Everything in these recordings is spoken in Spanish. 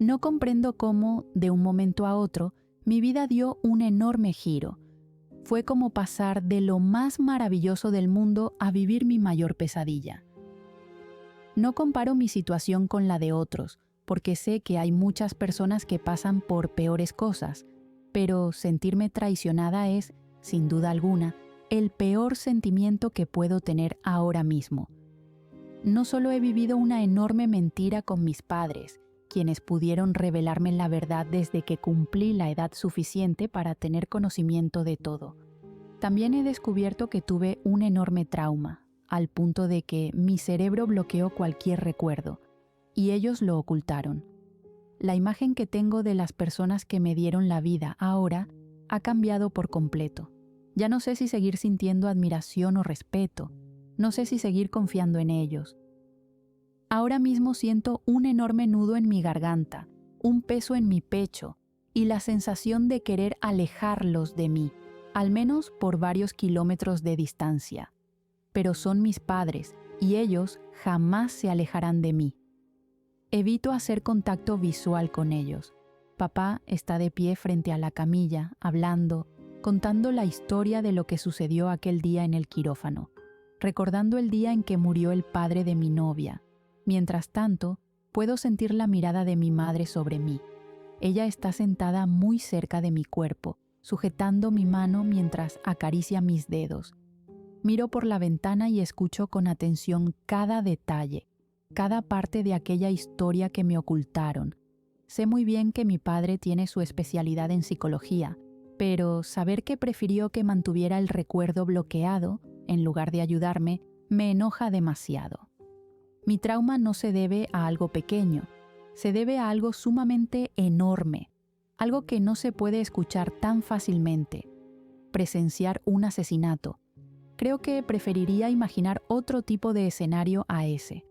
No comprendo cómo, de un momento a otro, mi vida dio un enorme giro. Fue como pasar de lo más maravilloso del mundo a vivir mi mayor pesadilla. No comparo mi situación con la de otros, porque sé que hay muchas personas que pasan por peores cosas, pero sentirme traicionada es, sin duda alguna, el peor sentimiento que puedo tener ahora mismo. No solo he vivido una enorme mentira con mis padres, quienes pudieron revelarme la verdad desde que cumplí la edad suficiente para tener conocimiento de todo. También he descubierto que tuve un enorme trauma, al punto de que mi cerebro bloqueó cualquier recuerdo, y ellos lo ocultaron. La imagen que tengo de las personas que me dieron la vida ahora ha cambiado por completo. Ya no sé si seguir sintiendo admiración o respeto, no sé si seguir confiando en ellos. Ahora mismo siento un enorme nudo en mi garganta, un peso en mi pecho y la sensación de querer alejarlos de mí, al menos por varios kilómetros de distancia. Pero son mis padres y ellos jamás se alejarán de mí. Evito hacer contacto visual con ellos. Papá está de pie frente a la camilla, hablando, contando la historia de lo que sucedió aquel día en el quirófano, recordando el día en que murió el padre de mi novia. Mientras tanto, puedo sentir la mirada de mi madre sobre mí. Ella está sentada muy cerca de mi cuerpo, sujetando mi mano mientras acaricia mis dedos. Miro por la ventana y escucho con atención cada detalle, cada parte de aquella historia que me ocultaron. Sé muy bien que mi padre tiene su especialidad en psicología, pero saber que prefirió que mantuviera el recuerdo bloqueado, en lugar de ayudarme, me enoja demasiado. Mi trauma no se debe a algo pequeño, se debe a algo sumamente enorme, algo que no se puede escuchar tan fácilmente: presenciar un asesinato. Creo que preferiría imaginar otro tipo de escenario a ese.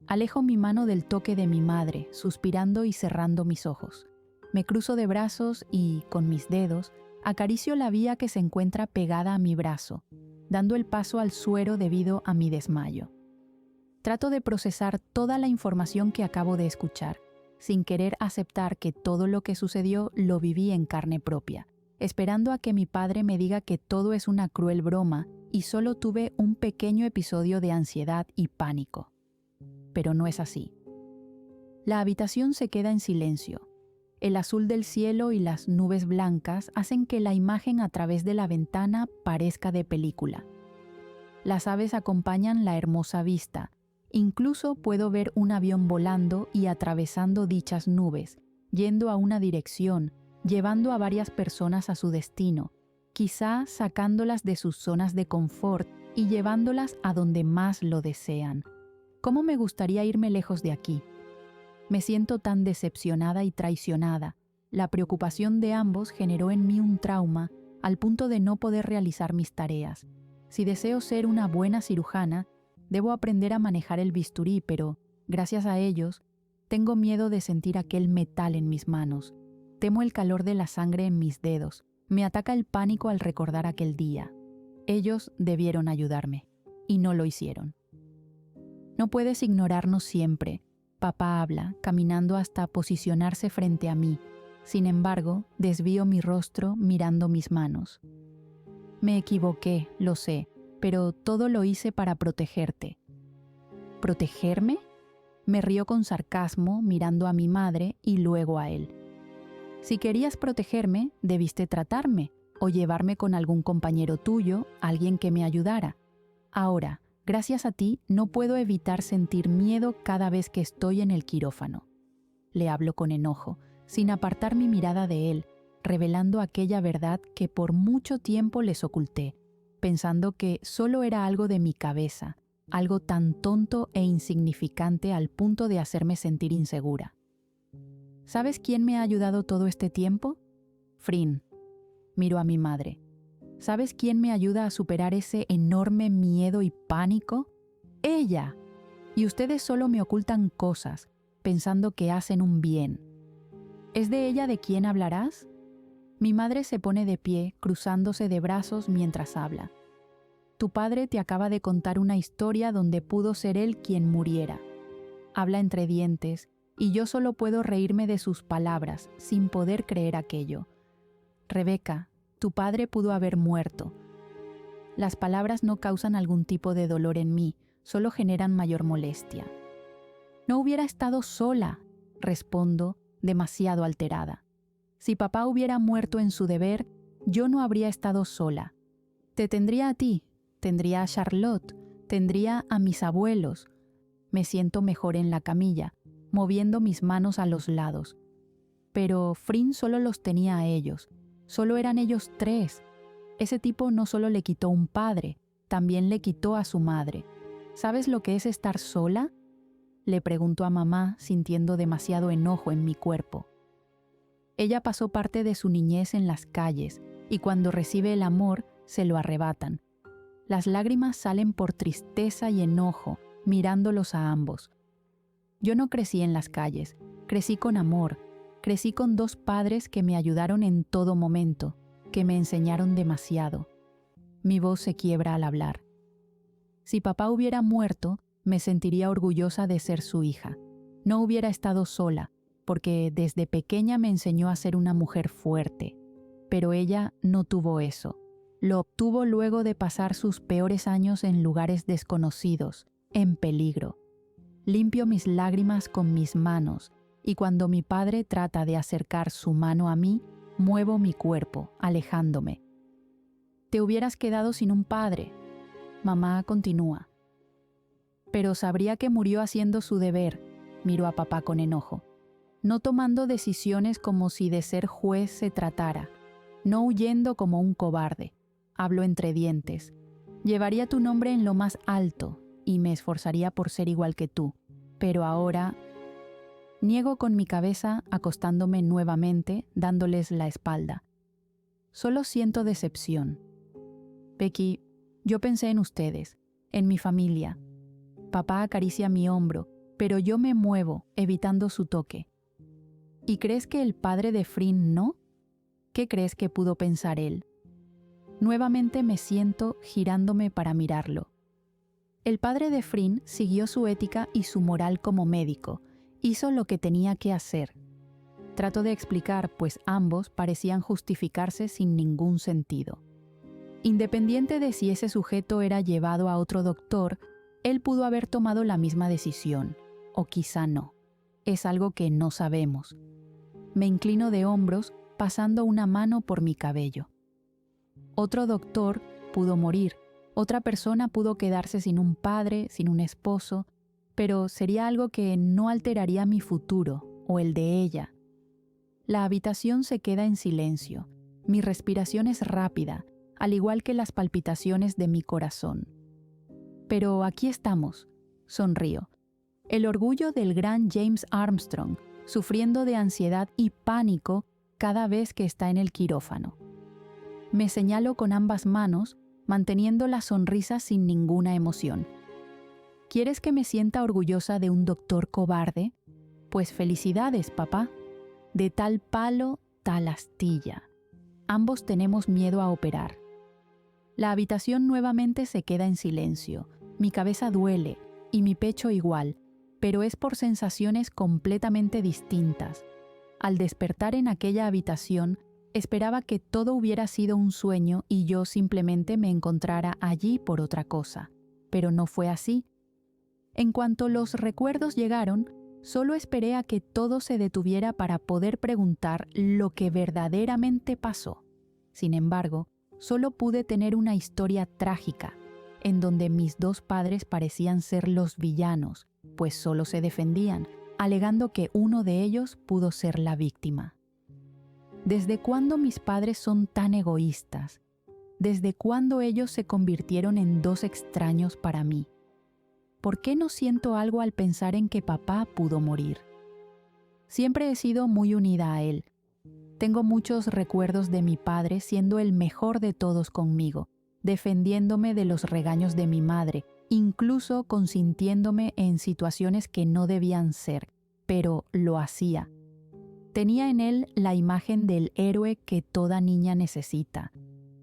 Alejo mi mano del toque de mi madre, suspirando y cerrando mis ojos. Me cruzo de brazos y, con mis dedos, acaricio la vía que se encuentra pegada a mi brazo, dando el paso al suero debido a mi desmayo. Trato de procesar toda la información que acabo de escuchar, sin querer aceptar que todo lo que sucedió lo viví en carne propia, esperando a que mi padre me diga que todo es una cruel broma y solo tuve un pequeño episodio de ansiedad y pánico. Pero no es así. La habitación se queda en silencio. El azul del cielo y las nubes blancas hacen que la imagen a través de la ventana parezca de película. Las aves acompañan la hermosa vista. Incluso puedo ver un avión volando y atravesando dichas nubes, yendo a una dirección, llevando a varias personas a su destino, quizá sacándolas de sus zonas de confort y llevándolas a donde más lo desean. ¿Cómo me gustaría irme lejos de aquí? Me siento tan decepcionada y traicionada. La preocupación de ambos generó en mí un trauma al punto de no poder realizar mis tareas. Si deseo ser una buena cirujana, debo aprender a manejar el bisturí, pero, gracias a ellos, tengo miedo de sentir aquel metal en mis manos. Temo el calor de la sangre en mis dedos. Me ataca el pánico al recordar aquel día. Ellos debieron ayudarme, y no lo hicieron. No puedes ignorarnos siempre. Papá habla, caminando hasta posicionarse frente a mí. Sin embargo, desvío mi rostro mirando mis manos. Me equivoqué, lo sé, pero todo lo hice para protegerte. ¿Protegerme? Me río con sarcasmo, mirando a mi madre y luego a él. Si querías protegerme, debiste tratarme o llevarme con algún compañero tuyo, alguien que me ayudara. Ahora, gracias a ti, no puedo evitar sentir miedo cada vez que estoy en el quirófano. Le hablo con enojo, sin apartar mi mirada de él, revelando aquella verdad que por mucho tiempo les oculté, pensando que solo era algo de mi cabeza, algo tan tonto e insignificante al punto de hacerme sentir insegura. ¿Sabes quién me ha ayudado todo este tiempo? Frin. Miro a mi madre. ¿Sabes quién me ayuda a superar ese enorme miedo y pánico? ¡Ella! Y ustedes solo me ocultan cosas, pensando que hacen un bien. ¿Es de ella de quién hablarás? Mi madre se pone de pie, cruzándose de brazos mientras habla. Tu padre te acaba de contar una historia donde pudo ser él quien muriera. Habla entre dientes y yo solo puedo reírme de sus palabras sin poder creer aquello. Rebeca, tu padre pudo haber muerto. Las palabras no causan algún tipo de dolor en mí, solo generan mayor molestia. No hubiera estado sola, respondo, demasiado alterada. Si papá hubiera muerto en su deber, yo no habría estado sola. Te tendría a ti, tendría a Charlotte, tendría a mis abuelos. Me siento mejor en la camilla, moviendo mis manos a los lados. Pero Frin solo los tenía a ellos. Solo eran ellos 3. Ese tipo no solo le quitó un padre, también le quitó a su madre. ¿Sabes lo que es estar sola? Le pregunto a mamá, sintiendo demasiado enojo en mi cuerpo. Ella pasó parte de su niñez en las calles, y cuando recibe el amor, se lo arrebatan. Las lágrimas salen por tristeza y enojo, mirándolos a ambos. Yo no crecí en las calles, crecí con amor, crecí con 2 padres que me ayudaron en todo momento, que me enseñaron demasiado. Mi voz se quiebra al hablar. Si papá hubiera muerto, me sentiría orgullosa de ser su hija. No hubiera estado sola, porque desde pequeña me enseñó a ser una mujer fuerte. Pero ella no tuvo eso. Lo obtuvo luego de pasar sus peores años en lugares desconocidos, en peligro. Limpio mis lágrimas con mis manos, y cuando mi padre trata de acercar su mano a mí, muevo mi cuerpo, alejándome. Te hubieras quedado sin un padre. Mamá continúa. Pero sabría que murió haciendo su deber, miró a papá con enojo. No tomando decisiones como si de ser juez se tratara, no huyendo como un cobarde. Hablo entre dientes. Llevaría tu nombre en lo más alto y me esforzaría por ser igual que tú. Pero ahora... Niego con mi cabeza, acostándome nuevamente, dándoles la espalda. Solo siento decepción. Becky, yo pensé en ustedes, en mi familia. Papá acaricia mi hombro, pero yo me muevo, evitando su toque. ¿Y crees que el padre de Frin no? ¿Qué crees que pudo pensar él? Nuevamente me siento girándome para mirarlo. El padre de Frin siguió su ética y su moral como médico. Hizo lo que tenía que hacer. Trato de explicar, pues ambos parecían justificarse sin ningún sentido. Independiente de si ese sujeto era llevado a otro doctor, él pudo haber tomado la misma decisión, o quizá no. Es algo que no sabemos. Me inclino de hombros, pasando una mano por mi cabello. Otro doctor pudo morir, otra persona pudo quedarse sin un padre, sin un esposo, pero sería algo que no alteraría mi futuro o el de ella. La habitación se queda en silencio. Mi respiración es rápida, al igual que las palpitaciones de mi corazón. Pero aquí estamos, sonrío. El orgullo del gran James Armstrong, sufriendo de ansiedad y pánico cada vez que está en el quirófano. Me señalo con ambas manos, manteniendo la sonrisa sin ninguna emoción. ¿Quieres que me sienta orgullosa de un doctor cobarde? Pues felicidades, papá. De tal palo, tal astilla. Ambos tenemos miedo a operar. La habitación nuevamente se queda en silencio. Mi cabeza duele y mi pecho igual, pero es por sensaciones completamente distintas. Al despertar en aquella habitación, esperaba que todo hubiera sido un sueño y yo simplemente me encontrara allí por otra cosa. Pero no fue así. En cuanto los recuerdos llegaron, solo esperé a que todo se detuviera para poder preguntar lo que verdaderamente pasó. Sin embargo, solo pude tener una historia trágica, en donde mis 2 padres parecían ser los villanos, pues solo se defendían, alegando que uno de ellos pudo ser la víctima. ¿Desde cuándo mis padres son tan egoístas? ¿Desde cuándo ellos se convirtieron en 2 extraños para mí? ¿Por qué no siento algo al pensar en que papá pudo morir? Siempre he sido muy unida a él. Tengo muchos recuerdos de mi padre siendo el mejor de todos conmigo, defendiéndome de los regaños de mi madre, incluso consintiéndome en situaciones que no debían ser, pero lo hacía. Tenía en él la imagen del héroe que toda niña necesita.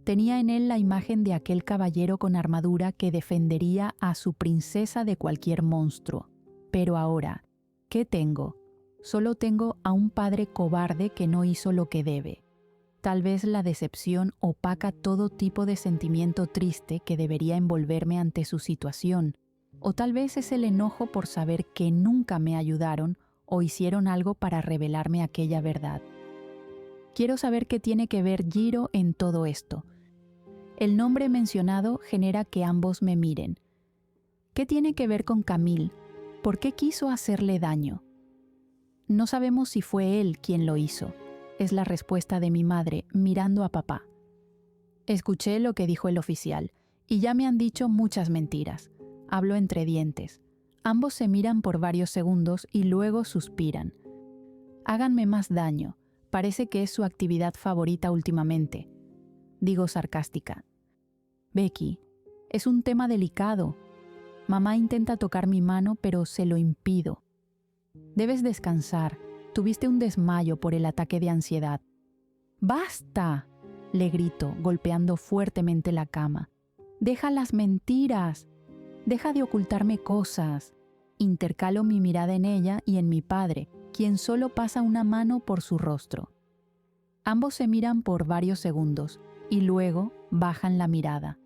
Tenía en él la imagen de aquel caballero con armadura que defendería a su princesa de cualquier monstruo. Pero ahora, ¿qué tengo? Solo tengo a un padre cobarde que no hizo lo que debe. Tal vez la decepción opaca todo tipo de sentimiento triste que debería envolverme ante su situación, o tal vez es el enojo por saber que nunca me ayudaron o hicieron algo para revelarme aquella verdad. Quiero saber qué tiene que ver Jiro en todo esto. El nombre mencionado genera que ambos me miren. ¿Qué tiene que ver con Camille? ¿Por qué quiso hacerle daño? No sabemos si fue él quien lo hizo, es la respuesta de mi madre mirando a papá. Escuché lo que dijo el oficial, y ya me han dicho muchas mentiras. Hablo entre dientes. Ambos se miran por varios segundos y luego suspiran. Háganme más daño. Parece que es su actividad favorita últimamente. Digo sarcástica. Becky, es un tema delicado. Mamá intenta tocar mi mano, pero se lo impido. Debes descansar. Tuviste un desmayo por el ataque de ansiedad. ¡Basta!, le grito, golpeando fuertemente la cama. ¡Deja las mentiras! ¡Deja de ocultarme cosas! Intercalo mi mirada en ella y en mi padre, quien solo pasa una mano por su rostro. Ambos se miran por varios segundos y luego bajan la mirada.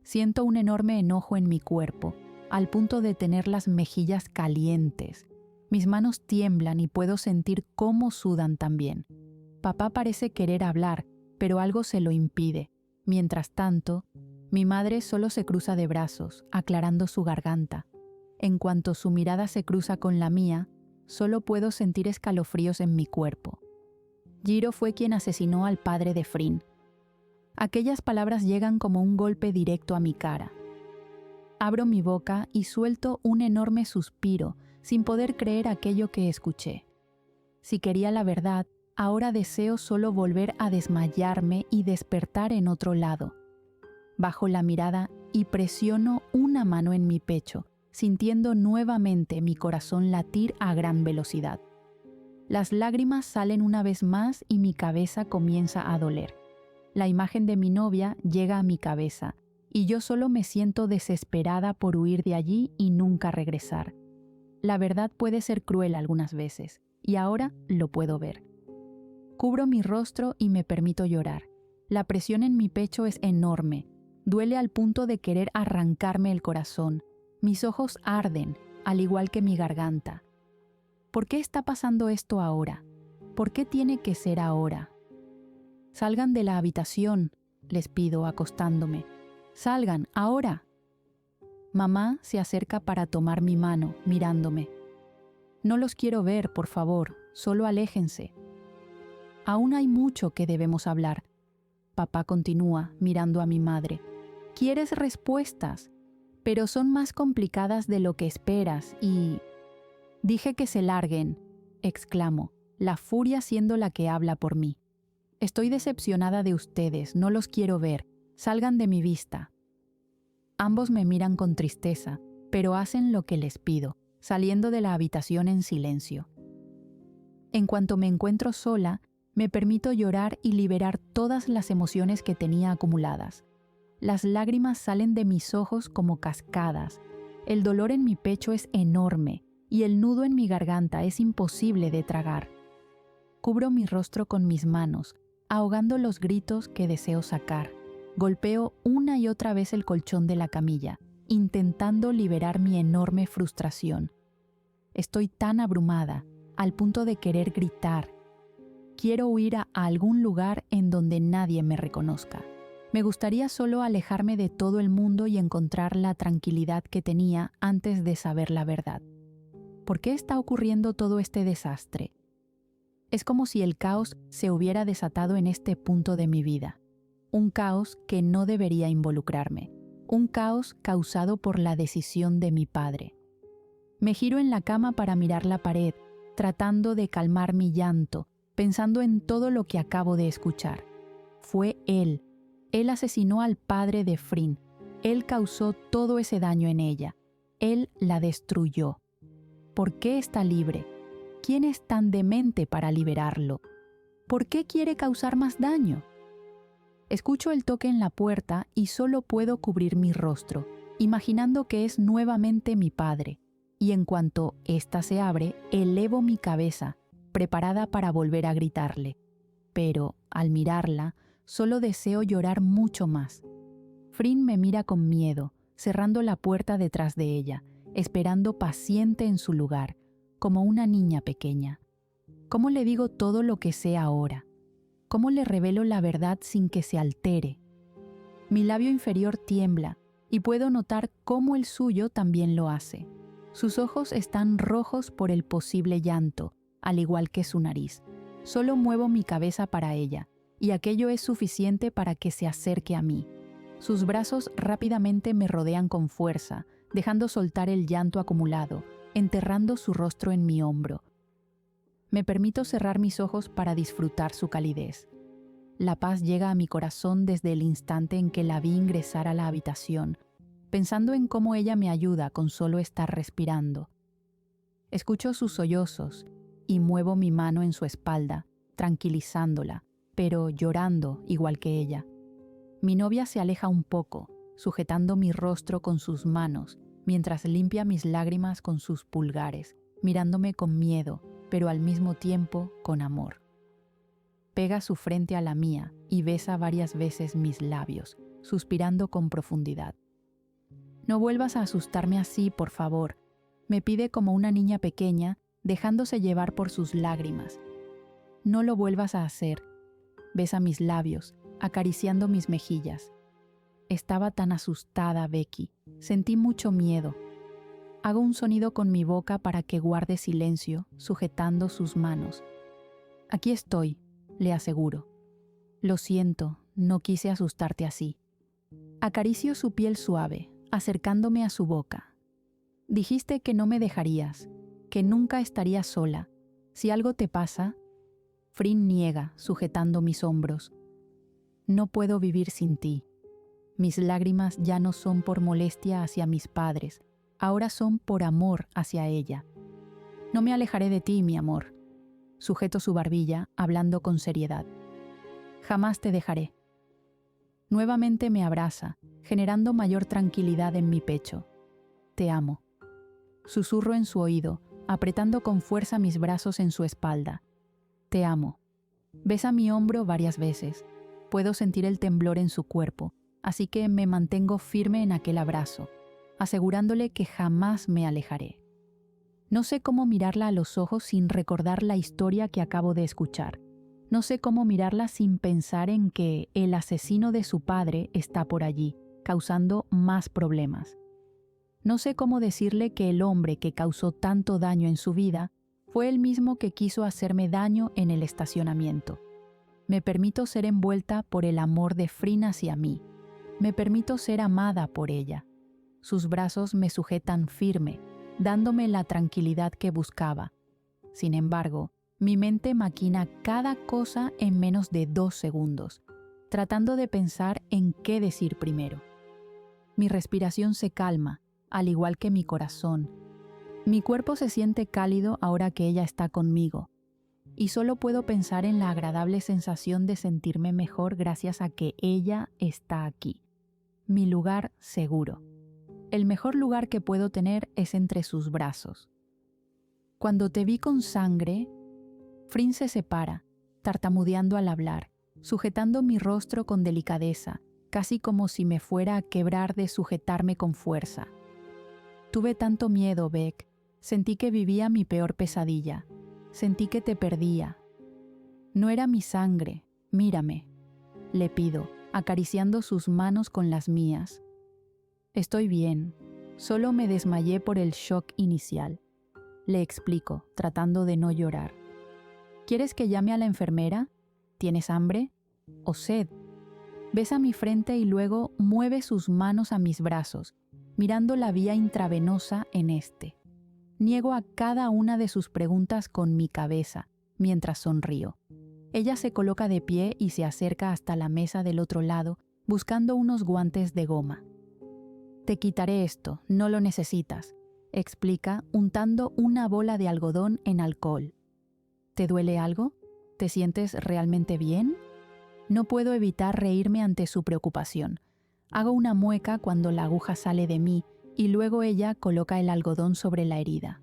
Siento un enorme enojo en mi cuerpo, al punto de tener las mejillas calientes. Mis manos tiemblan y puedo sentir cómo sudan también. Papá parece querer hablar, pero algo se lo impide. Mientras tanto, mi madre solo se cruza de brazos, aclarando su garganta. En cuanto su mirada se cruza con la mía, solo puedo sentir escalofríos en mi cuerpo. Jiro fue quien asesinó al padre de Frin. Aquellas palabras llegan como un golpe directo a mi cara. Abro mi boca y suelto un enorme suspiro, sin poder creer aquello que escuché. Si quería la verdad, ahora deseo solo volver a desmayarme y despertar en otro lado. Bajo la mirada y presiono una mano en mi pecho, sintiendo nuevamente mi corazón latir a gran velocidad. Las lágrimas salen una vez más y mi cabeza comienza a doler. La imagen de mi novia llega a mi cabeza y yo solo me siento desesperada por huir de allí y nunca regresar. La verdad puede ser cruel algunas veces, y ahora lo puedo ver. Cubro mi rostro y me permito llorar. La presión en mi pecho es enorme. Duele al punto de querer arrancarme el corazón. Mis ojos arden, al igual que mi garganta. ¿Por qué está pasando esto ahora? ¿Por qué tiene que ser ahora? Salgan de la habitación, les pido acostándome. Salgan, ahora. Mamá se acerca para tomar mi mano, mirándome. No los quiero ver, por favor, solo aléjense. Aún hay mucho que debemos hablar. Papá continúa, mirando a mi madre. Quieres respuestas, pero son más complicadas de lo que esperas y... Dije que se larguen, exclamo, la furia siendo la que habla por mí. Estoy decepcionada de ustedes, no los quiero ver, salgan de mi vista. Ambos me miran con tristeza, pero hacen lo que les pido, saliendo de la habitación en silencio. En cuanto me encuentro sola, me permito llorar y liberar todas las emociones que tenía acumuladas. Las lágrimas salen de mis ojos como cascadas. El dolor en mi pecho es enorme y el nudo en mi garganta es imposible de tragar. Cubro mi rostro con mis manos, ahogando los gritos que deseo sacar. Golpeo una y otra vez el colchón de la camilla, intentando liberar mi enorme frustración. Estoy tan abrumada, al punto de querer gritar. Quiero huir a algún lugar en donde nadie me reconozca. Me gustaría solo alejarme de todo el mundo y encontrar la tranquilidad que tenía antes de saber la verdad. ¿Por qué está ocurriendo todo este desastre? Es como si el caos se hubiera desatado en este punto de mi vida. Un caos que no debería involucrarme. Un caos causado por la decisión de mi padre. Me giro en la cama para mirar la pared, tratando de calmar mi llanto, pensando en todo lo que acabo de escuchar. Fue él. Él asesinó al padre de Frin. Él causó todo ese daño en ella. Él la destruyó. ¿Por qué está libre? ¿Quién es tan demente para liberarlo? ¿Por qué quiere causar más daño? Escucho el toque en la puerta y solo puedo cubrir mi rostro, imaginando que es nuevamente mi padre. Y en cuanto ésta se abre, elevo mi cabeza, preparada para volver a gritarle. Pero, al mirarla, solo deseo llorar mucho más. Frin me mira con miedo, cerrando la puerta detrás de ella, esperando paciente en su lugar, como una niña pequeña. ¿Cómo le digo todo lo que sé ahora? ¿Cómo le revelo la verdad sin que se altere? Mi labio inferior tiembla y puedo notar cómo el suyo también lo hace. Sus ojos están rojos por el posible llanto, al igual que su nariz. Solo muevo mi cabeza para ella, y aquello es suficiente para que se acerque a mí. Sus brazos rápidamente me rodean con fuerza, dejando soltar el llanto acumulado, enterrando su rostro en mi hombro. Me permito cerrar mis ojos para disfrutar su calidez. La paz llega a mi corazón desde el instante en que la vi ingresar a la habitación, pensando en cómo ella me ayuda con solo estar respirando. Escucho sus sollozos y muevo mi mano en su espalda, tranquilizándola, pero llorando igual que ella. Mi novia se aleja un poco, sujetando mi rostro con sus manos, mientras limpia mis lágrimas con sus pulgares, mirándome con miedo, pero al mismo tiempo con amor. Pega su frente a la mía y besa varias veces mis labios, suspirando con profundidad. «No vuelvas a asustarme así, por favor», me pide como una niña pequeña, dejándose llevar por sus lágrimas. «No lo vuelvas a hacer». Besa mis labios, acariciando mis mejillas. Estaba tan asustada, Becky. Sentí mucho miedo. Hago un sonido con mi boca para que guarde silencio, sujetando sus manos. «Aquí estoy», le aseguro. «Lo siento, no quise asustarte así». Acaricio su piel suave, acercándome a su boca. «Dijiste que no me dejarías, que nunca estarías sola. Si algo te pasa...» Frin niega, sujetando mis hombros. «No puedo vivir sin ti. Mis lágrimas ya no son por molestia hacia mis padres, ahora son por amor hacia ella. No me alejaré de ti, mi amor». Sujeto su barbilla, hablando con seriedad. «Jamás te dejaré». Nuevamente me abraza, generando mayor tranquilidad en mi pecho. «Te amo». Susurro en su oído, apretando con fuerza mis brazos en su espalda. «Te amo». Besa mi hombro varias veces. Puedo sentir el temblor en su cuerpo, así que me mantengo firme en aquel abrazo, asegurándole que jamás me alejaré. No sé cómo mirarla a los ojos sin recordar la historia que acabo de escuchar. No sé cómo mirarla sin pensar en que el asesino de su padre está por allí, causando más problemas. No sé cómo decirle que el hombre que causó tanto daño en su vida fue el mismo que quiso hacerme daño en el estacionamiento. Me permito ser envuelta por el amor de Frin hacia mí. Me permito ser amada por ella. Sus brazos me sujetan firme, dándome la tranquilidad que buscaba. Sin embargo, mi mente maquina cada cosa en menos de 2 segundos, tratando de pensar en qué decir primero. Mi respiración se calma, al igual que mi corazón. Mi cuerpo se siente cálido ahora que ella está conmigo, y solo puedo pensar en la agradable sensación de sentirme mejor gracias a que ella está aquí. Mi lugar seguro. El mejor lugar que puedo tener es entre sus brazos. Cuando te vi con sangre, Frin se separa, tartamudeando al hablar, sujetando mi rostro con delicadeza, casi como si me fuera a quebrar de sujetarme con fuerza. Tuve tanto miedo, Beck. Sentí que vivía mi peor pesadilla. Sentí que te perdía. No era mi sangre, mírame, le pido, acariciando sus manos con las mías. Estoy bien, solo me desmayé por el shock inicial. Le explico, tratando de no llorar. ¿Quieres que llame a la enfermera? ¿Tienes hambre? ¿O sed? Besa mi frente y luego mueve sus manos a mis brazos, mirando la vía intravenosa en este. Niego a cada una de sus preguntas con mi cabeza, mientras sonrío. Ella se coloca de pie y se acerca hasta la mesa del otro lado, buscando unos guantes de goma. «Te quitaré esto, no lo necesitas», explica, untando una bola de algodón en alcohol. «¿Te duele algo? ¿Te sientes realmente bien?» No puedo evitar reírme ante su preocupación. Hago una mueca cuando la aguja sale de mí y luego ella coloca el algodón sobre la herida.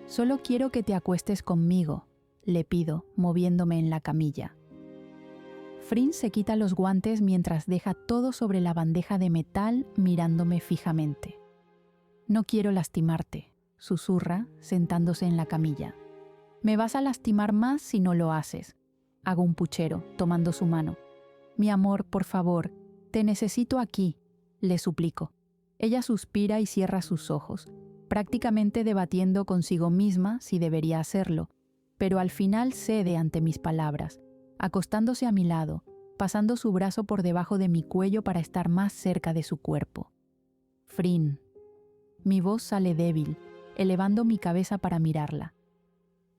«Solo quiero que te acuestes conmigo», le pido, moviéndome en la camilla. Frin se quita los guantes mientras deja todo sobre la bandeja de metal mirándome fijamente. No quiero lastimarte, susurra, sentándose en la camilla. Me vas a lastimar más si no lo haces. Hago un puchero, tomando su mano. Mi amor, por favor, te necesito aquí, le suplico. Ella suspira y cierra sus ojos, prácticamente debatiendo consigo misma si debería hacerlo, pero al final cede ante mis palabras, acostándose a mi lado, pasando su brazo por debajo de mi cuello para estar más cerca de su cuerpo. Frin. Mi voz sale débil, elevando mi cabeza para mirarla.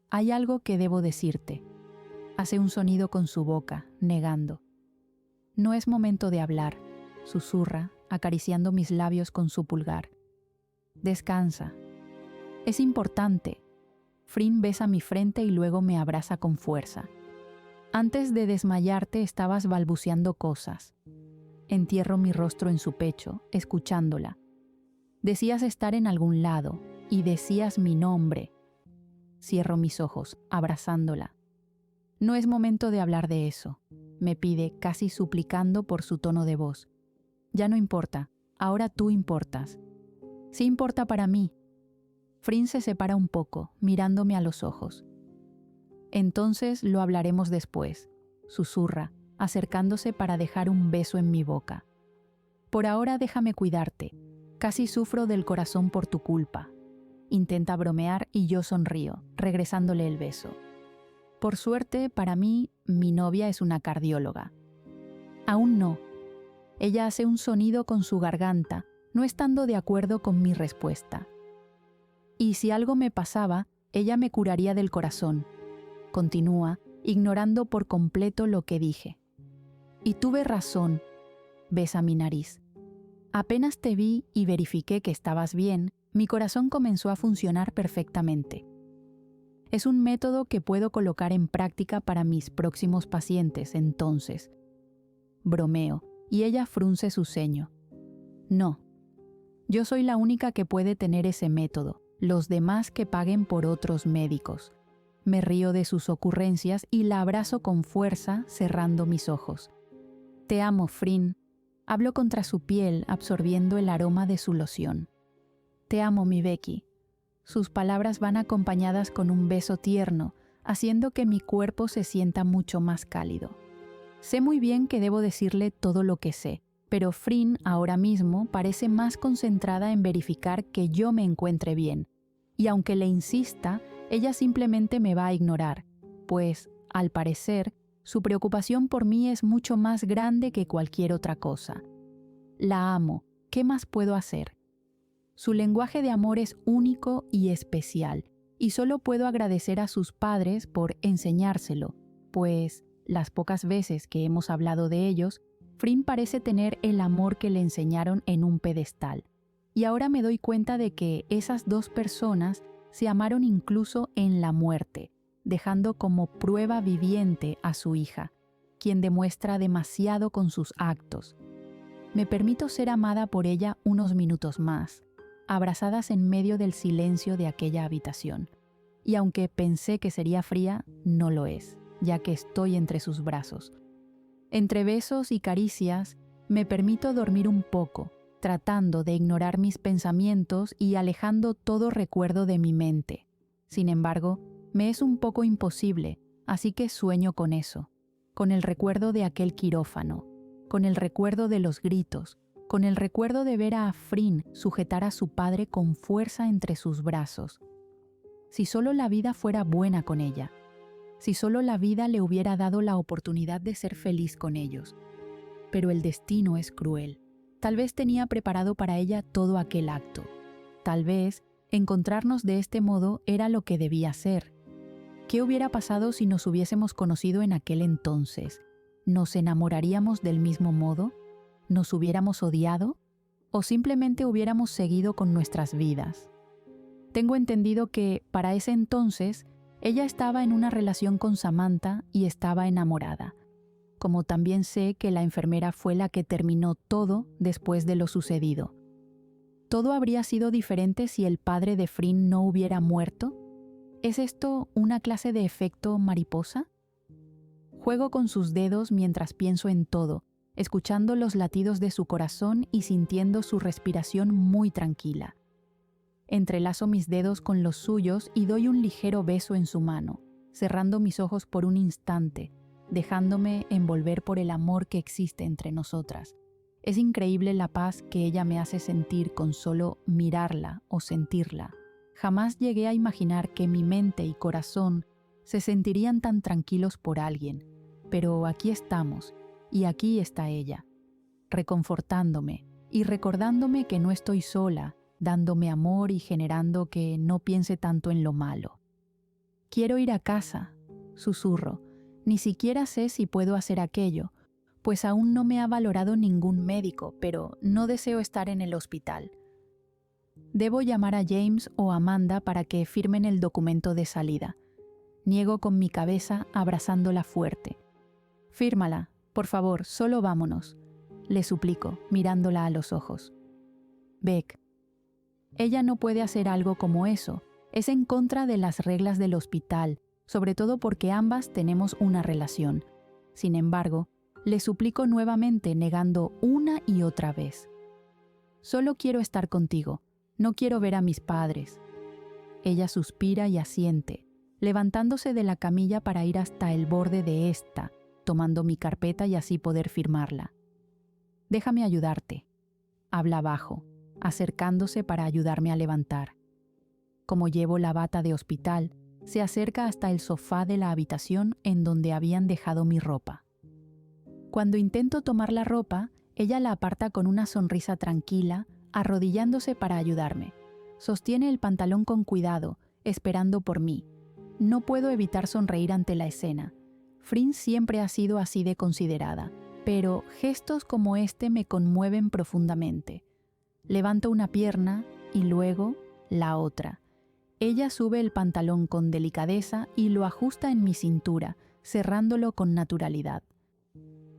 Hay algo que debo decirte. Hace un sonido con su boca, negando. No es momento de hablar, susurra, acariciando mis labios con su pulgar. Descansa. Es importante. Frin besa mi frente y luego me abraza con fuerza. Antes de desmayarte estabas balbuceando cosas. Entierro mi rostro en su pecho, escuchándola. Decías estar en algún lado y decías mi nombre. Cierro mis ojos, abrazándola. No es momento de hablar de eso, me pide, casi suplicando por su tono de voz. Ya no importa, ahora tú importas. Sí importa para mí. Frin se separa un poco, mirándome a los ojos. Entonces lo hablaremos después, susurra, acercándose para dejar un beso en mi boca. Por ahora déjame cuidarte. Casi sufro del corazón por tu culpa. Intenta bromear y yo sonrío, regresándole el beso. Por suerte, para mí, mi novia es una cardióloga. Aún no. Ella hace un sonido con su garganta, no estando de acuerdo con mi respuesta. Y si algo me pasaba, ella me curaría del corazón. Continúa, ignorando por completo lo que dije. Y tuve razón. Besa mi nariz. Apenas te vi y verifiqué que estabas bien, mi corazón comenzó a funcionar perfectamente. Es un método que puedo colocar en práctica para mis próximos pacientes, entonces. Bromeo, y ella frunce su ceño. No. Yo soy la única que puede tener ese método, los demás que paguen por otros médicos. Me río de sus ocurrencias y la abrazo con fuerza, cerrando mis ojos. Te amo, Frin. Hablo contra su piel, absorbiendo el aroma de su loción. Te amo, mi Becky. Sus palabras van acompañadas con un beso tierno, haciendo que mi cuerpo se sienta mucho más cálido. Sé muy bien que debo decirle todo lo que sé, pero Frin ahora mismo parece más concentrada en verificar que yo me encuentre bien, y aunque le insista, ella simplemente me va a ignorar, pues, al parecer, su preocupación por mí es mucho más grande que cualquier otra cosa. La amo, ¿qué más puedo hacer? Su lenguaje de amor es único y especial, y solo puedo agradecer a sus padres por enseñárselo, pues, las pocas veces que hemos hablado de ellos, Frin parece tener el amor que le enseñaron en un pedestal. Y ahora me doy cuenta de que esas dos personas se amaron incluso en la muerte, dejando como prueba viviente a su hija, quien demuestra demasiado con sus actos. Me permito ser amada por ella unos minutos más, abrazadas en medio del silencio de aquella habitación. Y aunque pensé que sería fría, no lo es, ya que estoy entre sus brazos. Entre besos y caricias, me permito dormir un poco, tratando de ignorar mis pensamientos y alejando todo recuerdo de mi mente. Sin embargo, me es un poco imposible, así que sueño con eso, con el recuerdo de aquel quirófano, con el recuerdo de los gritos, con el recuerdo de ver a Frin sujetar a su padre con fuerza entre sus brazos. Si solo la vida fuera buena con ella, si solo la vida le hubiera dado la oportunidad de ser feliz con ellos. Pero el destino es cruel. Tal vez tenía preparado para ella todo aquel acto. Tal vez encontrarnos de este modo era lo que debía ser. ¿Qué hubiera pasado si nos hubiésemos conocido en aquel entonces? ¿Nos enamoraríamos del mismo modo? ¿Nos hubiéramos odiado? ¿O simplemente hubiéramos seguido con nuestras vidas? Tengo entendido que, para ese entonces, ella estaba en una relación con Samantha y estaba enamorada. Como también sé que la enfermera fue la que terminó todo después de lo sucedido. ¿Todo habría sido diferente si el padre de Frin no hubiera muerto? ¿Es esto una clase de efecto mariposa? Juego con sus dedos mientras pienso en todo, escuchando los latidos de su corazón y sintiendo su respiración muy tranquila. Entrelazo mis dedos con los suyos y doy un ligero beso en su mano, cerrando mis ojos por un instante, dejándome envolver por el amor que existe entre nosotras. Es increíble la paz que ella me hace sentir con solo mirarla o sentirla. Jamás llegué a imaginar que mi mente y corazón se sentirían tan tranquilos por alguien, pero aquí estamos, y aquí está ella, reconfortándome y recordándome que no estoy sola, dándome amor y generando que no piense tanto en lo malo. Quiero ir a casa, susurro. Ni siquiera sé si puedo hacer aquello, pues aún no me ha valorado ningún médico, pero no deseo estar en el hospital. Debo llamar a James o Amanda para que firmen el documento de salida. Niego con mi cabeza, abrazándola fuerte. Fírmala, por favor, solo vámonos, le suplico, mirándola a los ojos. Beck. Ella no puede hacer algo como eso. Es en contra de las reglas del hospital, sobre todo porque ambas tenemos una relación. Sin embargo, le suplico nuevamente, negando una y otra vez. Solo quiero estar contigo. No quiero ver a mis padres. Ella suspira y asiente, levantándose de la camilla para ir hasta el borde de esta, tomando mi carpeta y así poder firmarla. Déjame ayudarte. Habla bajo, acercándose para ayudarme a levantar. Como llevo la bata de hospital, se acerca hasta el sofá de la habitación en donde habían dejado mi ropa. Cuando intento tomar la ropa, ella la aparta con una sonrisa tranquila, arrodillándose para ayudarme. Sostiene el pantalón con cuidado, esperando por mí. No puedo evitar sonreír ante la escena. Frin siempre ha sido así de considerada, pero gestos como este me conmueven profundamente. Levanto una pierna y luego la otra. Ella sube el pantalón con delicadeza y lo ajusta en mi cintura, cerrándolo con naturalidad.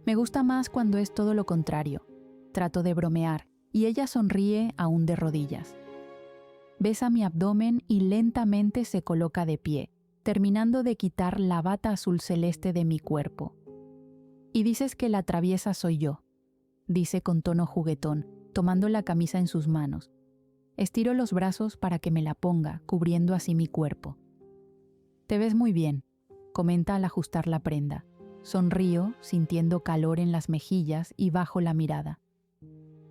Me gusta más cuando es todo lo contrario. Trato de bromear, y ella sonríe aún de rodillas. Besa mi abdomen y lentamente se coloca de pie, terminando de quitar la bata azul celeste de mi cuerpo. Y dices que la traviesa soy yo, dice con tono juguetón, tomando la camisa en sus manos. Estiro los brazos para que me la ponga, cubriendo así mi cuerpo. Te ves muy bien, comenta al ajustar la prenda. Sonrío, sintiendo calor en las mejillas y bajo la mirada.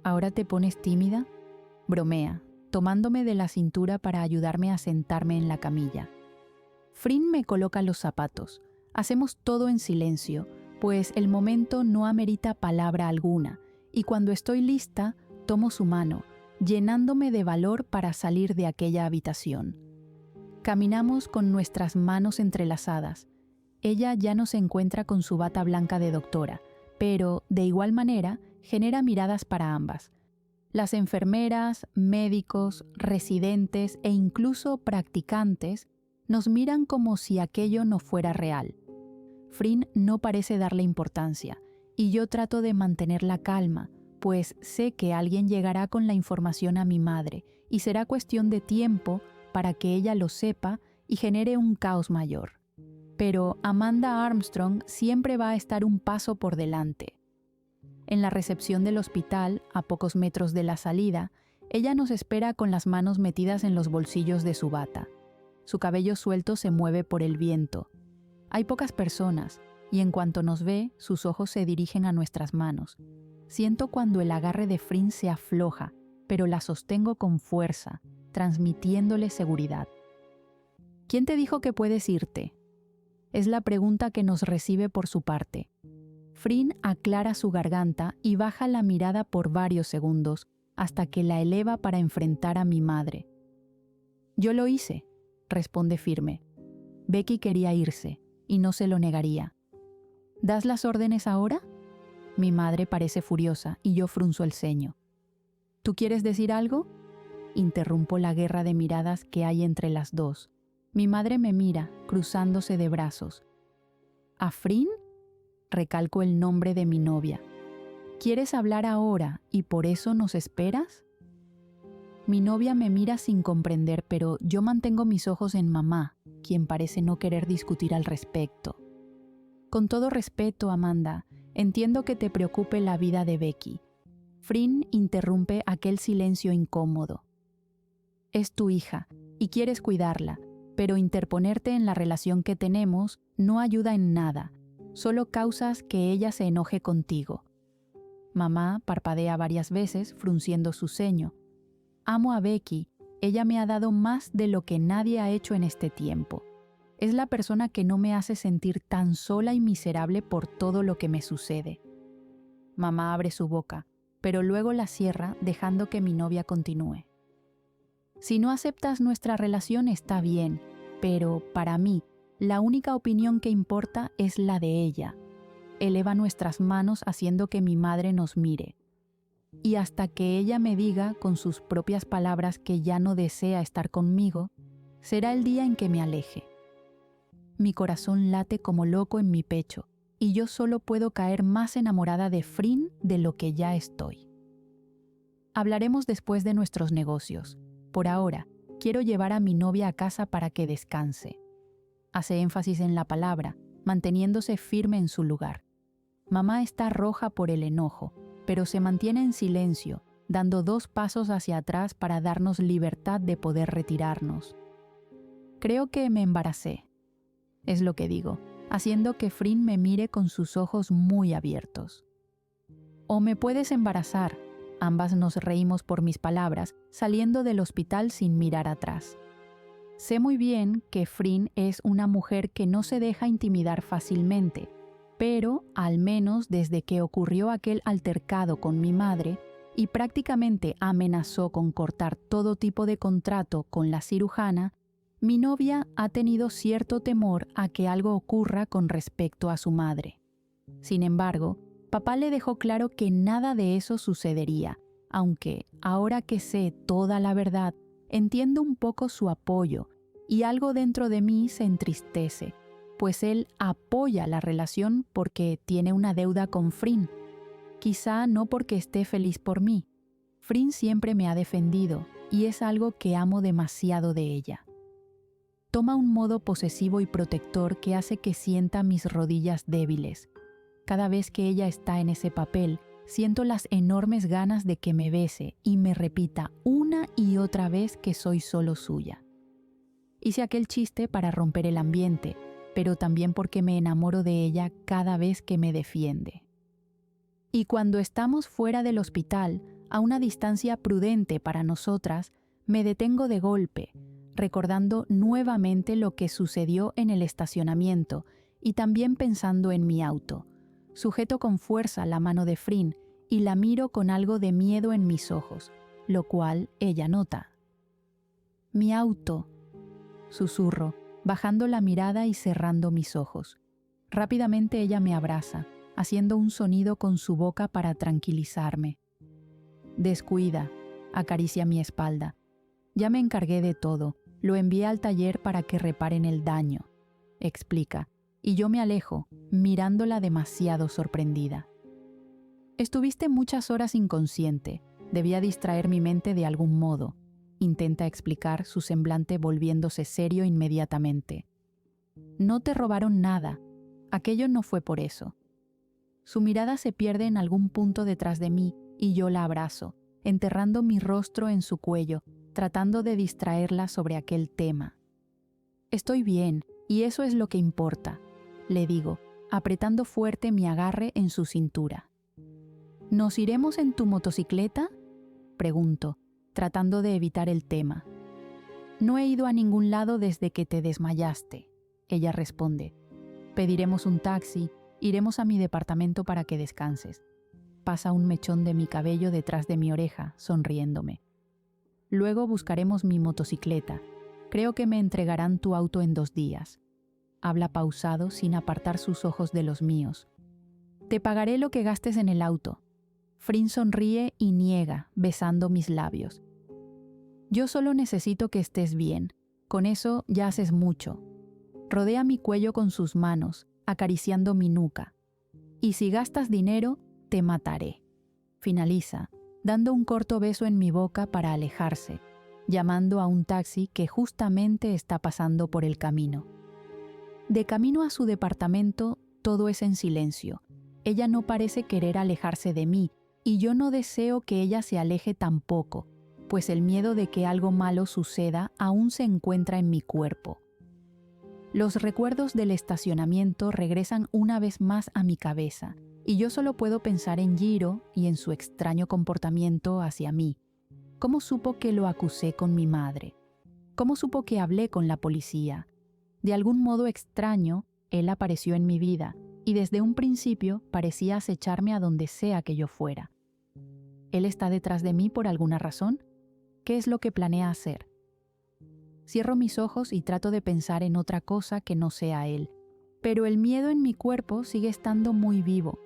¿Ahora te pones tímida? Bromea, tomándome de la cintura para ayudarme a sentarme en la camilla. Frin me coloca los zapatos. Hacemos todo en silencio, pues el momento no amerita palabra alguna, y cuando estoy lista, tomo su mano, llenándome de valor para salir de aquella habitación. Caminamos con nuestras manos entrelazadas. Ella ya no se encuentra con su bata blanca de doctora, pero, de igual manera, genera miradas para ambas. Las enfermeras, médicos, residentes e incluso practicantes nos miran como si aquello no fuera real. Frin no parece darle importancia, y yo trato de mantener la calma, pues sé que alguien llegará con la información a mi madre, y será cuestión de tiempo para que ella lo sepa y genere un caos mayor. Pero Amanda Armstrong siempre va a estar un paso por delante. En la recepción del hospital, a pocos metros de la salida, ella nos espera con las manos metidas en los bolsillos de su bata. Su cabello suelto se mueve por el viento. Hay pocas personas, y en cuanto nos ve, sus ojos se dirigen a nuestras manos. Siento cuando el agarre de Frin se afloja, pero la sostengo con fuerza, transmitiéndole seguridad. ¿Quién te dijo que puedes irte? Es la pregunta que nos recibe por su parte. Frin aclara su garganta y baja la mirada por varios segundos, hasta que la eleva para enfrentar a mi madre. Yo lo hice, responde firme. Becky quería irse, y no se lo negaría. ¿Das las órdenes ahora? Mi madre parece furiosa, y yo frunzo el ceño. ¿Tú quieres decir algo? Interrumpo la guerra de miradas que hay entre las dos. Mi madre me mira, cruzándose de brazos. ¿A Frin? Recalco el nombre de mi novia. ¿Quieres hablar ahora y por eso nos esperas? Mi novia me mira sin comprender, pero yo mantengo mis ojos en mamá, quien parece no querer discutir al respecto. Con todo respeto, Amanda, entiendo que te preocupe la vida de Becky. Frin interrumpe aquel silencio incómodo. Es tu hija y quieres cuidarla, pero interponerte en la relación que tenemos no ayuda en nada, solo causas que ella se enoje contigo. Mamá parpadea varias veces, frunciendo su ceño. Amo a Becky, ella me ha dado más de lo que nadie ha hecho en este tiempo. Es la persona que no me hace sentir tan sola y miserable por todo lo que me sucede. Mamá abre su boca, pero luego la cierra dejando que mi novia continúe. Si no aceptas nuestra relación está bien, pero para mí, la única opinión que importa es la de ella. Eleva nuestras manos haciendo que mi madre nos mire. Y hasta que ella me diga con sus propias palabras que ya no desea estar conmigo, será el día en que me aleje. Mi corazón late como loco en mi pecho y yo solo puedo caer más enamorada de Frin de lo que ya estoy. Hablaremos después de nuestros negocios. Por ahora, quiero llevar a mi novia a casa para que descanse. Hace énfasis en la palabra, manteniéndose firme en su lugar. Mamá está roja por el enojo, pero se mantiene en silencio, dando 2 pasos hacia atrás para darnos libertad de poder retirarnos. Creo que me embaracé, es lo que digo, haciendo que Frin me mire con sus ojos muy abiertos. O me puedes embarazar. Ambas nos reímos por mis palabras, saliendo del hospital sin mirar atrás. Sé muy bien que Frin es una mujer que no se deja intimidar fácilmente, pero, al menos desde que ocurrió aquel altercado con mi madre y prácticamente amenazó con cortar todo tipo de contrato con la cirujana, mi novia ha tenido cierto temor a que algo ocurra con respecto a su madre. Sin embargo, papá le dejó claro que nada de eso sucedería, aunque, ahora que sé toda la verdad, entiendo un poco su apoyo y algo dentro de mí se entristece, pues él apoya la relación porque tiene una deuda con Frin. Quizá no porque esté feliz por mí. Frin siempre me ha defendido y es algo que amo demasiado de ella. Toma un modo posesivo y protector que hace que sienta mis rodillas débiles. Cada vez que ella está en ese papel, siento las enormes ganas de que me bese y me repita una y otra vez que soy solo suya. Hice aquel chiste para romper el ambiente, pero también porque me enamoro de ella cada vez que me defiende. Y cuando estamos fuera del hospital, a una distancia prudente para nosotras, me detengo de golpe, recordando nuevamente lo que sucedió en el estacionamiento y también pensando en mi auto. Sujeto con fuerza la mano de Frin y la miro con algo de miedo en mis ojos, lo cual ella nota. «Mi auto», susurro, bajando la mirada y cerrando mis ojos. Rápidamente ella me abraza, haciendo un sonido con su boca para tranquilizarme. «Descuida», acaricia mi espalda. «Ya me encargué de todo, lo envié al taller para que reparen el daño», explica, y yo me alejo, mirándola demasiado sorprendida. «Estuviste muchas horas inconsciente, debía distraer mi mente de algún modo», intenta explicar, su semblante volviéndose serio inmediatamente. «No te robaron nada, aquello no fue por eso». Su mirada se pierde en algún punto detrás de mí y yo la abrazo, enterrando mi rostro en su cuello, tratando de distraerla sobre aquel tema. «Estoy bien, y eso es lo que importa», le digo, apretando fuerte mi agarre en su cintura. «¿Nos iremos en tu motocicleta?», pregunto, tratando de evitar el tema. «No he ido a ningún lado desde que te desmayaste», ella responde. «Pediremos un taxi, iremos a mi departamento para que descanses». Pasa un mechón de mi cabello detrás de mi oreja, sonriéndome. «Luego buscaremos mi motocicleta. Creo que me entregarán tu auto en 2 días». Habla pausado sin apartar sus ojos de los míos. «Te pagaré lo que gastes en el auto». Frin sonríe y niega, besando mis labios. «Yo solo necesito que estés bien. Con eso ya haces mucho». Rodea mi cuello con sus manos, acariciando mi nuca. «Y si gastas dinero, te mataré», finaliza, dando un corto beso en mi boca para alejarse. llamando a un taxi que justamente está pasando por el camino. De camino a su departamento, todo es en silencio. Ella no parece querer alejarse de mí y yo no deseo que ella se aleje tampoco, pues el miedo de que algo malo suceda aún se encuentra en mi cuerpo. Los recuerdos del estacionamiento regresan una vez más a mi cabeza y yo solo puedo pensar en Jiro y en su extraño comportamiento hacia mí. ¿Cómo supo que lo acusé con mi madre? ¿Cómo supo que hablé con la policía? De algún modo extraño, él apareció en mi vida y desde un principio parecía acecharme a donde sea que yo fuera. ¿Él está detrás de mí por alguna razón? ¿Qué es lo que planea hacer? Cierro mis ojos y trato de pensar en otra cosa que no sea él, pero el miedo en mi cuerpo sigue estando muy vivo,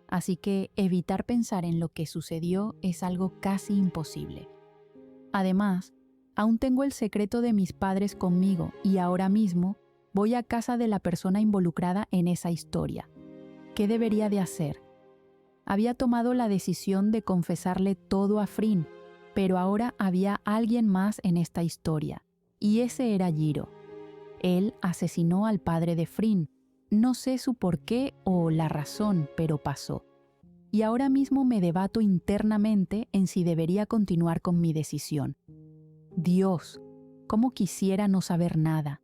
así que evitar pensar en lo que sucedió es algo casi imposible. Además, aún tengo el secreto de mis padres conmigo y ahora mismo voy a casa de la persona involucrada en esa historia. ¿Qué debería de hacer? Había tomado la decisión de confesarle todo a Frin, pero ahora había alguien más en esta historia, y ese era Jiro. Él asesinó al padre de Frin. No sé su porqué o la razón, pero pasó. Y ahora mismo me debato internamente en si debería continuar con mi decisión. Dios, cómo quisiera no saber nada.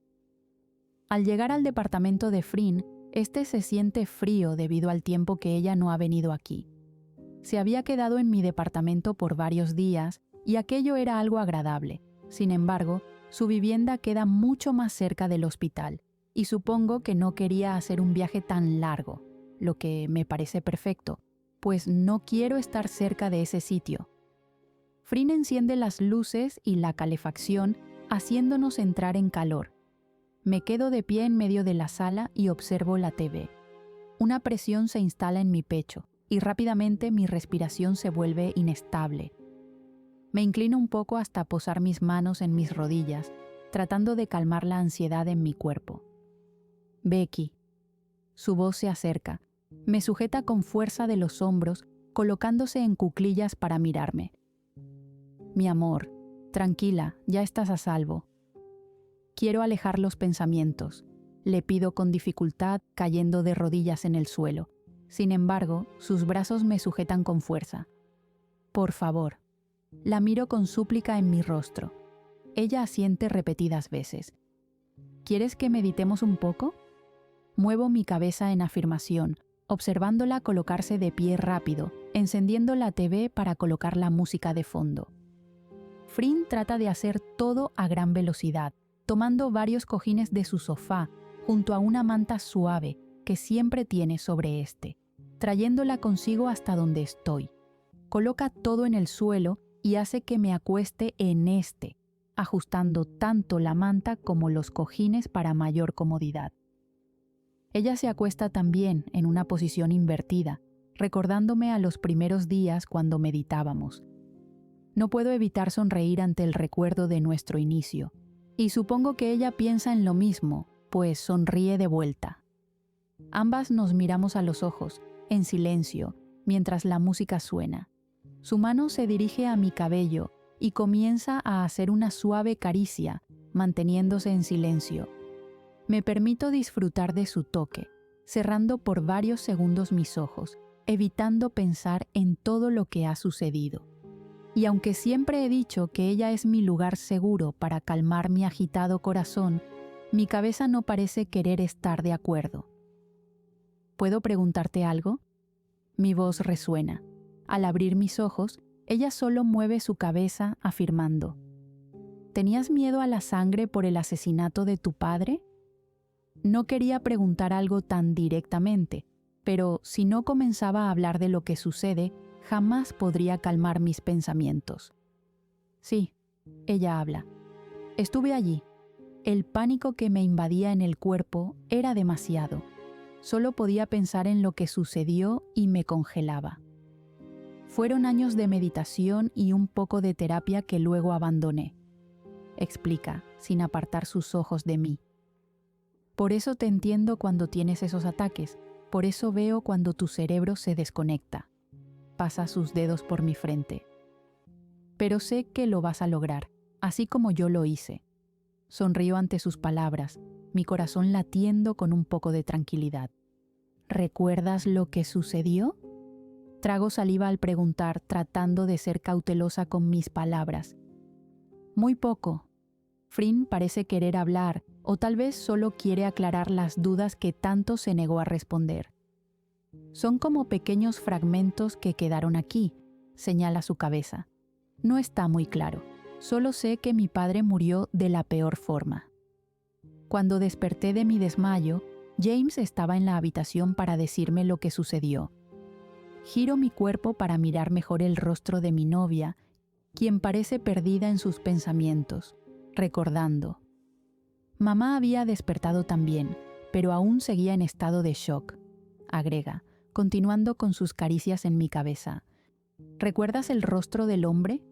Al llegar al departamento de Frin, este se siente frío debido al tiempo que ella no ha venido aquí. Se había quedado en mi departamento por varios días y aquello era algo agradable. Sin embargo, su vivienda queda mucho más cerca del hospital y supongo que no quería hacer un viaje tan largo, lo que me parece perfecto, pues no quiero estar cerca de ese sitio. Frin enciende las luces y la calefacción, haciéndonos entrar en calor. Me quedo de pie en medio de la sala y observo la TV. Una presión se instala en mi pecho y rápidamente mi respiración se vuelve inestable. Me inclino un poco hasta posar mis manos en mis rodillas, tratando de calmar la ansiedad en mi cuerpo. Becky. Su voz se acerca. Me sujeta con fuerza de los hombros, colocándose en cuclillas para mirarme. Mi amor, tranquila, ya estás a salvo. Quiero alejar los pensamientos. Le pido con dificultad, cayendo de rodillas en el suelo. Sin embargo, sus brazos me sujetan con fuerza. Por favor. La miro con súplica en mi rostro. Ella asiente repetidas veces. ¿Quieres que meditemos un poco? Muevo mi cabeza en afirmación, observándola colocarse de pie rápido, encendiendo la TV para colocar la música de fondo. Frin trata de hacer todo a gran velocidad, tomando varios cojines de su sofá, junto a una manta suave que siempre tiene sobre este, trayéndola consigo hasta donde estoy. Coloca todo en el suelo y hace que me acueste en este, ajustando tanto la manta como los cojines para mayor comodidad. Ella se acuesta también en una posición invertida, recordándome a los primeros días cuando meditábamos. No puedo evitar sonreír ante el recuerdo de nuestro inicio, y supongo que ella piensa en lo mismo, pues sonríe de vuelta. Ambas nos miramos a los ojos, en silencio, mientras la música suena. Su mano se dirige a mi cabello y comienza a hacer una suave caricia, manteniéndose en silencio. Me permito disfrutar de su toque, cerrando por varios segundos mis ojos, evitando pensar en todo lo que ha sucedido. Y aunque siempre he dicho que ella es mi lugar seguro para calmar mi agitado corazón, mi cabeza no parece querer estar de acuerdo. ¿Puedo preguntarte algo? Mi voz resuena. Al abrir mis ojos, ella solo mueve su cabeza afirmando: ¿Tenías miedo a la sangre por el asesinato de tu padre? No quería preguntar algo tan directamente, pero si no comenzaba a hablar de lo que sucede, jamás podría calmar mis pensamientos. Sí, ella habla. Estuve allí. El pánico que me invadía en el cuerpo era demasiado. Solo podía pensar en lo que sucedió y me congelaba. Fueron años de meditación y un poco de terapia que luego abandoné, explica, sin apartar sus ojos de mí. Por eso te entiendo cuando tienes esos ataques, por eso veo cuando tu cerebro se desconecta. Pasa sus dedos por mi frente. Pero sé que lo vas a lograr, así como yo lo hice. Sonrió ante sus palabras, mi corazón latiendo con un poco de tranquilidad. ¿Recuerdas lo que sucedió? Trago saliva al preguntar, tratando de ser cautelosa con mis palabras. Muy poco. Frin parece querer hablar, o tal vez solo quiere aclarar las dudas que tanto se negó a responder. Son como pequeños fragmentos que quedaron aquí, señala su cabeza. No está muy claro. Solo sé que mi padre murió de la peor forma. Cuando desperté de mi desmayo, James estaba en la habitación para decirme lo que sucedió. Giro mi cuerpo para mirar mejor el rostro de mi novia, quien parece perdida en sus pensamientos, recordando. Mamá había despertado también, pero aún seguía en estado de shock, agrega, continuando con sus caricias en mi cabeza. ¿Recuerdas el rostro del hombre?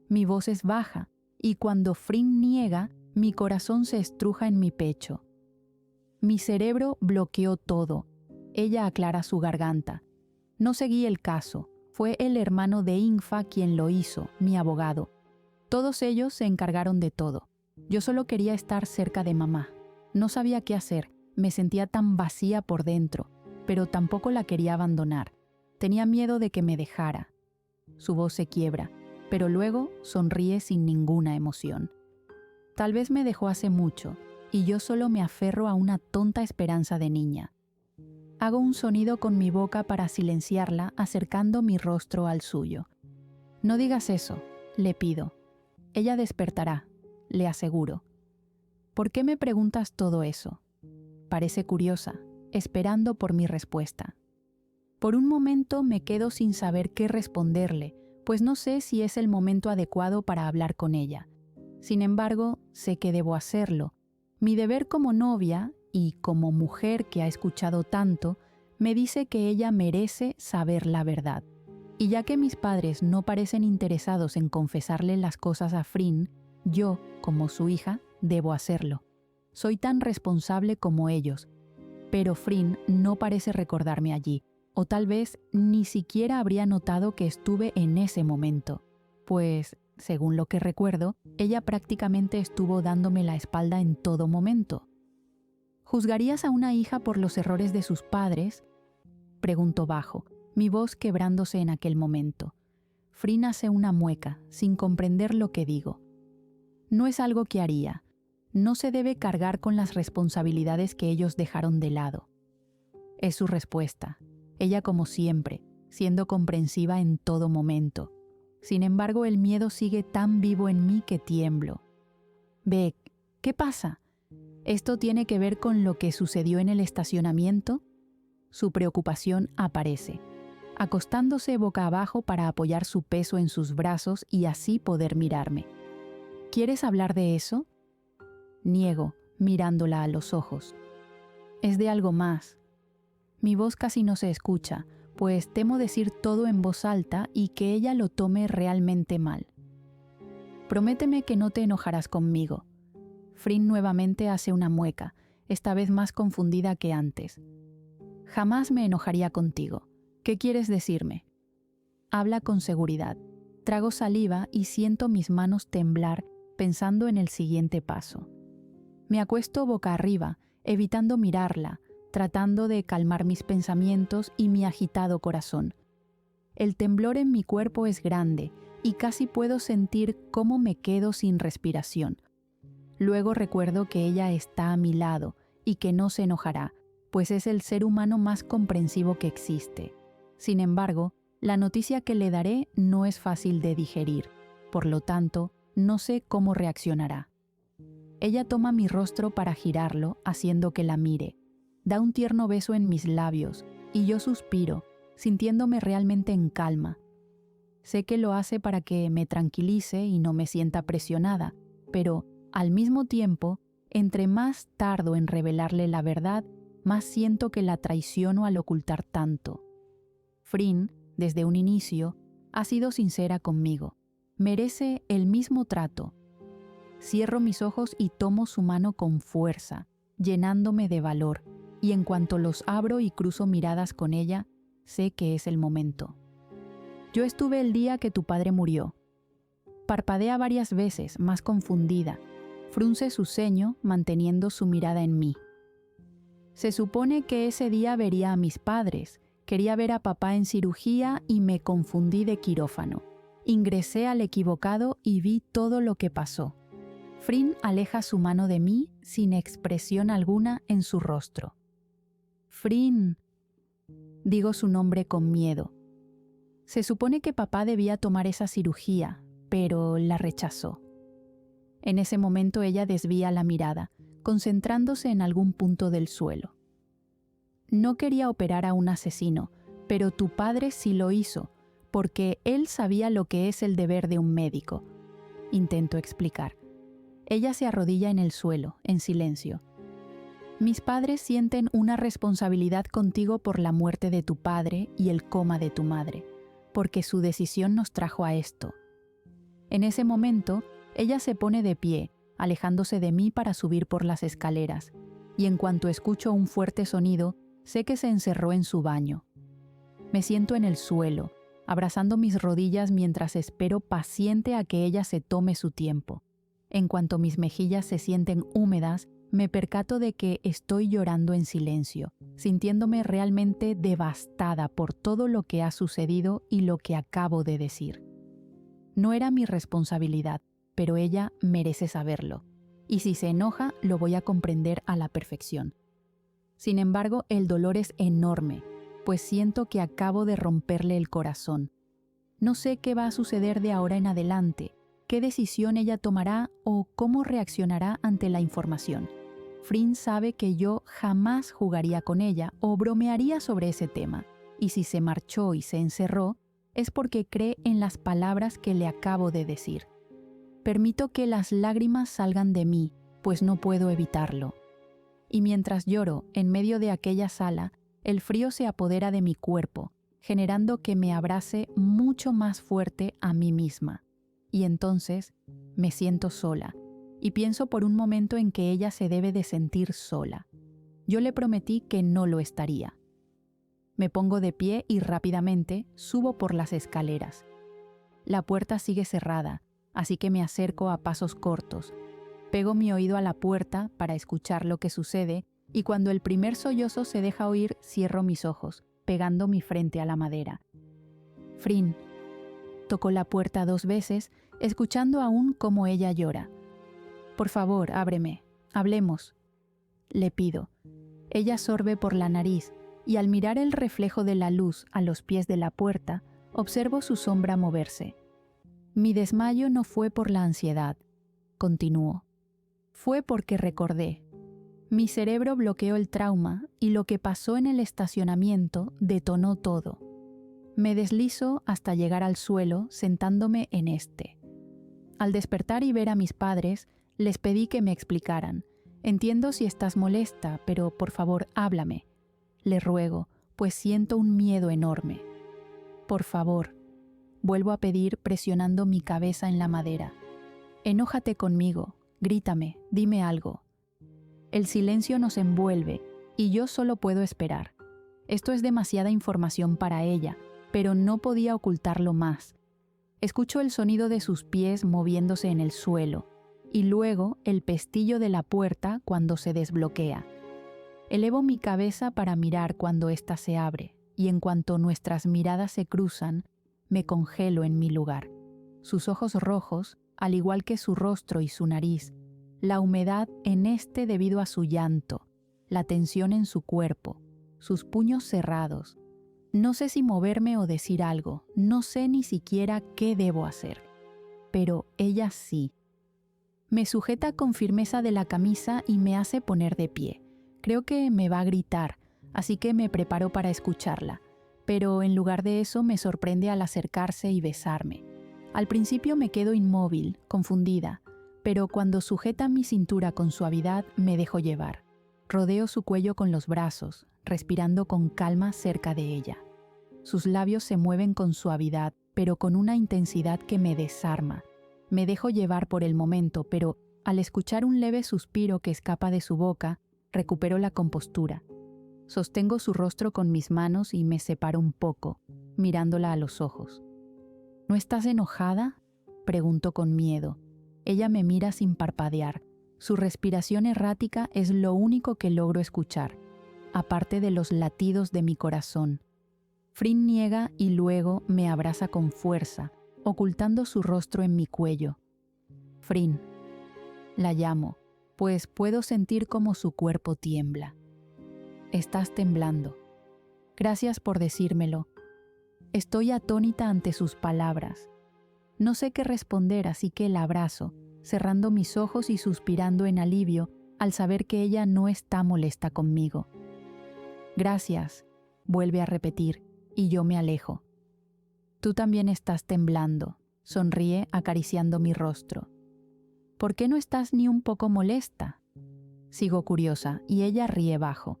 Mi voz es baja, y cuando Frin niega, mi corazón se estruja en mi pecho. Mi cerebro bloqueó todo. Ella aclara su garganta. No seguí el caso. Fue el hermano de Infa quien lo hizo, mi abogado. Todos ellos se encargaron de todo. Yo solo quería estar cerca de mamá. No sabía qué hacer. Me sentía tan vacía por dentro, pero tampoco la quería abandonar. Tenía miedo de que me dejara. Su voz se quiebra, pero luego sonríe sin ninguna emoción. Tal vez me dejó hace mucho, y yo solo me aferro a una tonta esperanza de niña. Hago un sonido con mi boca para silenciarla, acercando mi rostro al suyo. No digas eso, le pido. Ella despertará, le aseguro. ¿Por qué me preguntas todo eso? Parece curiosa, esperando por mi respuesta. Por un momento me quedo sin saber qué responderle, pues no sé si es el momento adecuado para hablar con ella. Sin embargo, sé que debo hacerlo. Mi deber como novia y como mujer que ha escuchado tanto, me dice que ella merece saber la verdad. Y ya que mis padres no parecen interesados en confesarle las cosas a Frin, yo, como su hija, debo hacerlo. Soy tan responsable como ellos, pero Frin no parece recordarme allí, o tal vez ni siquiera habría notado que estuve en ese momento, pues, según lo que recuerdo, ella prácticamente estuvo dándome la espalda en todo momento. ¿Juzgarías a una hija por los errores de sus padres? Pregunto bajo, mi voz quebrándose en aquel momento. Frin hace una mueca, sin comprender lo que digo. No es algo que haría. No se debe cargar con las responsabilidades que ellos dejaron de lado. Es su respuesta. Ella, como siempre, siendo comprensiva en todo momento. Sin embargo, el miedo sigue tan vivo en mí que tiemblo. Beck, ¿qué pasa? ¿Esto tiene que ver con lo que sucedió en el estacionamiento? Su preocupación aparece, acostándose boca abajo para apoyar su peso en sus brazos y así poder mirarme. ¿Quieres hablar de eso? Niego, mirándola a los ojos. Es de algo más. Mi voz casi no se escucha, pues temo decir todo en voz alta y que ella lo tome realmente mal. Prométeme que no te enojarás conmigo. Frin nuevamente hace una mueca, esta vez más confundida que antes. Jamás me enojaría contigo. ¿Qué quieres decirme? Habla con seguridad. Trago saliva y siento mis manos temblar pensando en el siguiente paso. Me acuesto boca arriba, evitando mirarla, tratando de calmar mis pensamientos y mi agitado corazón. El temblor en mi cuerpo es grande y casi puedo sentir cómo me quedo sin respiración. Luego recuerdo que ella está a mi lado y que no se enojará, pues es el ser humano más comprensivo que existe. Sin embargo, la noticia que le daré no es fácil de digerir, por lo tanto, no sé cómo reaccionará. Ella toma mi rostro para girarlo, haciendo que la mire. Da un tierno beso en mis labios, y yo suspiro, sintiéndome realmente en calma. Sé que lo hace para que me tranquilice y no me sienta presionada, pero, al mismo tiempo, entre más tardo en revelarle la verdad, más siento que la traiciono al ocultar tanto. Frin, desde un inicio, ha sido sincera conmigo. Merece el mismo trato. Cierro mis ojos y tomo su mano con fuerza, llenándome de valor, y en cuanto los abro y cruzo miradas con ella, sé que es el momento. Yo estuve el día que tu padre murió. Parpadea varias veces, más confundida. Frunce su ceño, manteniendo su mirada en mí. Se supone que ese día vería a mis padres. Quería ver a papá en cirugía y me confundí de quirófano. Ingresé al equivocado y vi todo lo que pasó. Frin aleja su mano de mí sin expresión alguna en su rostro. Frin, digo su nombre con miedo. Se supone que papá debía tomar esa cirugía, pero la rechazó. En ese momento ella desvía la mirada, concentrándose en algún punto del suelo. No quería operar a un asesino, pero tu padre sí lo hizo, porque él sabía lo que es el deber de un médico. Intento explicar. Ella se arrodilla en el suelo, en silencio. Mis padres sienten una responsabilidad contigo por la muerte de tu padre y el coma de tu madre, porque su decisión nos trajo a esto. En ese momento, ella se pone de pie, alejándose de mí para subir por las escaleras, y en cuanto escucho un fuerte sonido, sé que se encerró en su baño. Me siento en el suelo, abrazando mis rodillas mientras espero paciente a que ella se tome su tiempo. En cuanto mis mejillas se sienten húmedas, me percato de que estoy llorando en silencio, sintiéndome realmente devastada por todo lo que ha sucedido y lo que acabo de decir. No era mi responsabilidad, pero ella merece saberlo, y si se enoja, lo voy a comprender a la perfección. Sin embargo, el dolor es enorme, pues siento que acabo de romperle el corazón. No sé qué va a suceder de ahora en adelante, qué decisión ella tomará o cómo reaccionará ante la información. Frin sabe que yo jamás jugaría con ella o bromearía sobre ese tema, y si se marchó y se encerró, es porque cree en las palabras que le acabo de decir. Permito que las lágrimas salgan de mí, pues no puedo evitarlo. Y mientras lloro, en medio de aquella sala, el frío se apodera de mi cuerpo, generando que me abrace mucho más fuerte a mí misma. Y entonces me siento sola, y pienso por un momento en que ella se debe de sentir sola. Yo le prometí que no lo estaría. Me pongo de pie y rápidamente subo por las escaleras. La puerta sigue cerrada, así que me acerco a pasos cortos. Pego mi oído a la puerta para escuchar lo que sucede y cuando el primer sollozo se deja oír, cierro mis ojos, pegando mi frente a la madera. Frin. Toco la puerta 2 veces, escuchando aún cómo ella llora. Por favor, ábreme. Hablemos. Le pido. Ella sorbe por la nariz y al mirar el reflejo de la luz a los pies de la puerta, observo su sombra moverse. Mi desmayo no fue por la ansiedad, continuó. Fue porque recordé. Mi cerebro bloqueó el trauma y lo que pasó en el estacionamiento detonó todo. Me deslizo hasta llegar al suelo sentándome en este. Al despertar y ver a mis padres, les pedí que me explicaran. Entiendo si estás molesta, pero por favor háblame. Le ruego, pues siento un miedo enorme. Por favor. Vuelvo a pedir presionando mi cabeza en la madera. Enójate conmigo, grítame, dime algo. El silencio nos envuelve y yo solo puedo esperar. Esto es demasiada información para ella, pero no podía ocultarlo más. Escucho el sonido de sus pies moviéndose en el suelo y luego el pestillo de la puerta cuando se desbloquea. Elevo mi cabeza para mirar cuando ésta se abre y en cuanto nuestras miradas se cruzan, me congelo en mi lugar. Sus ojos rojos, al igual que su rostro y su nariz, la humedad en este debido a su llanto, la tensión en su cuerpo, sus puños cerrados. No sé si moverme o decir algo, no sé ni siquiera qué debo hacer. Pero ella sí. Me sujeta con firmeza de la camisa y me hace poner de pie. Creo que me va a gritar, así que me preparo para escucharla. Pero en lugar de eso me sorprende al acercarse y besarme. Al principio me quedo inmóvil, confundida, pero cuando sujeta mi cintura con suavidad me dejo llevar. Rodeo su cuello con los brazos, respirando con calma cerca de ella. Sus labios se mueven con suavidad, pero con una intensidad que me desarma. Me dejo llevar por el momento, pero al escuchar un leve suspiro que escapa de su boca, recupero la compostura. Sostengo su rostro con mis manos y me separo un poco, mirándola a los ojos. ¿No estás enojada? Pregunto con miedo. Ella me mira sin parpadear. Su respiración errática es lo único que logro escuchar, aparte de los latidos de mi corazón. Frin niega y luego me abraza con fuerza, ocultando su rostro en mi cuello. Frin. La llamo, pues puedo sentir cómo su cuerpo tiembla. Estás temblando. Gracias por decírmelo. Estoy atónita ante sus palabras. No sé qué responder, así que la abrazo, cerrando mis ojos y suspirando en alivio al saber que ella no está molesta conmigo. Gracias, vuelve a repetir, y yo me alejo. Tú también estás temblando, sonríe acariciando mi rostro. ¿Por qué no estás ni un poco molesta? Sigo curiosa, y ella ríe bajo.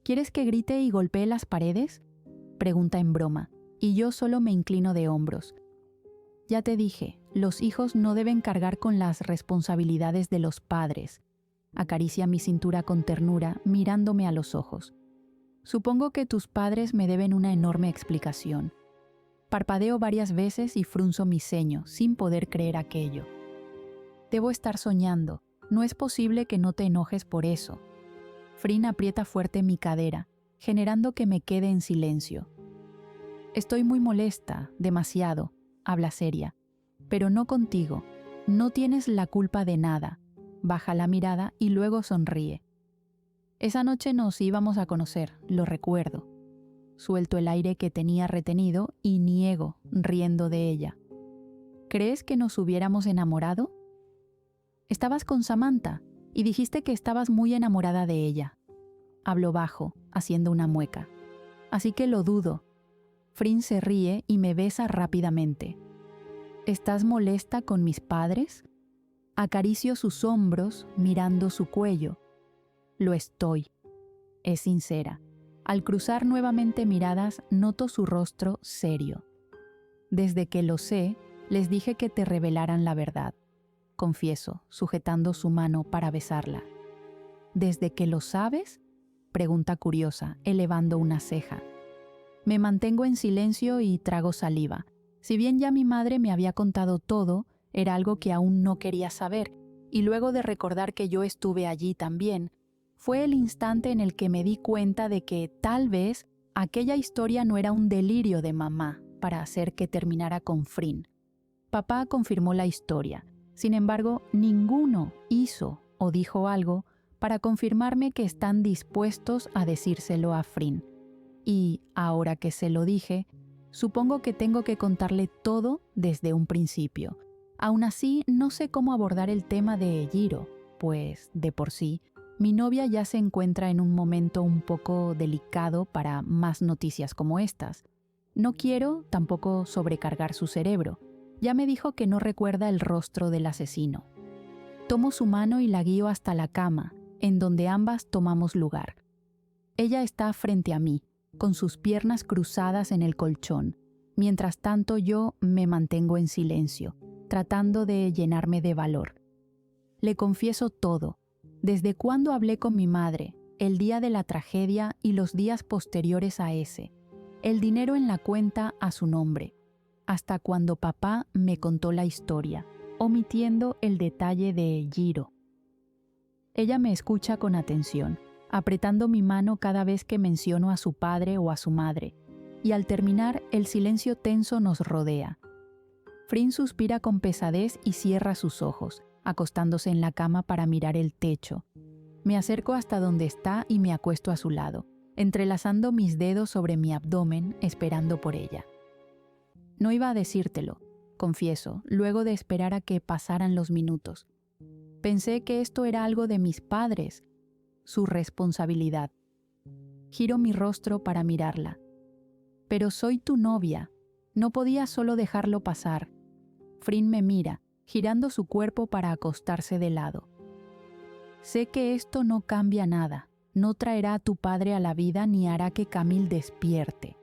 ¿Quieres que grite y golpee las paredes? Pregunta en broma, y yo solo me inclino de hombros. Ya te dije, los hijos no deben cargar con las responsabilidades de los padres. Acaricia mi cintura con ternura, mirándome a los ojos. Supongo que tus padres me deben una enorme explicación. Parpadeo varias veces y frunzo mi ceño, sin poder creer aquello. Debo estar soñando. No es posible que no te enojes por eso. Frin aprieta fuerte mi cadera, generando que me quede en silencio. Estoy muy molesta, demasiado, habla seria. Pero no contigo. No tienes la culpa de nada. Baja la mirada y luego sonríe. Esa noche nos íbamos a conocer, lo recuerdo. Suelto el aire que tenía retenido y niego, riendo de ella. ¿Crees que nos hubiéramos enamorado? Estabas con Samantha y dijiste que estabas muy enamorada de ella. Hablo bajo, haciendo una mueca. Así que lo dudo. Frin se ríe y me besa rápidamente. ¿Estás molesta con mis padres? Acaricio sus hombros, mirando su cuello. Lo estoy. Es sincera. Al cruzar nuevamente miradas, noto su rostro serio. Desde que lo sé, les dije que te revelaran la verdad. Confieso, sujetando su mano para besarla. ¿Desde que lo sabes? Pregunta curiosa, elevando una ceja. Me mantengo en silencio y trago saliva. Si bien ya mi madre me había contado todo, era algo que aún no quería saber, y luego de recordar que yo estuve allí también, fue el instante en el que me di cuenta de que tal vez aquella historia no era un delirio de mamá para hacer que terminara con Frin. Papá confirmó la historia. Sin embargo, ninguno hizo o dijo algo para confirmarme que están dispuestos a decírselo a Frin. Y, ahora que se lo dije, supongo que tengo que contarle todo desde un principio. Aún así, no sé cómo abordar el tema de Jiro, pues, de por sí, mi novia ya se encuentra en un momento un poco delicado para más noticias como estas. No quiero tampoco sobrecargar su cerebro. Ya me dijo que no recuerda el rostro del asesino. Tomo su mano y la guío hasta la cama, en donde ambas tomamos lugar. Ella está frente a mí, con sus piernas cruzadas en el colchón. Mientras tanto yo me mantengo en silencio, tratando de llenarme de valor. Le confieso todo, desde cuando hablé con mi madre, el día de la tragedia y los días posteriores a ese, el dinero en la cuenta a su nombre, hasta cuando papá me contó la historia, omitiendo el detalle de Jiro. Ella me escucha con atención, apretando mi mano cada vez que menciono a su padre o a su madre, y al terminar el silencio tenso nos rodea. Frin suspira con pesadez y cierra sus ojos, acostándose en la cama para mirar el techo. Me acerco hasta donde está y me acuesto a su lado, entrelazando mis dedos sobre mi abdomen, esperando por ella. No iba a decírtelo, confieso, luego de esperar a que pasaran los minutos. Pensé que esto era algo de mis padres, su responsabilidad. Giro mi rostro para mirarla. Pero soy tu novia, no podía solo dejarlo pasar. Frin me mira, girando su cuerpo para acostarse de lado. Sé que esto no cambia nada, no traerá a tu padre a la vida ni hará que Camille despierte.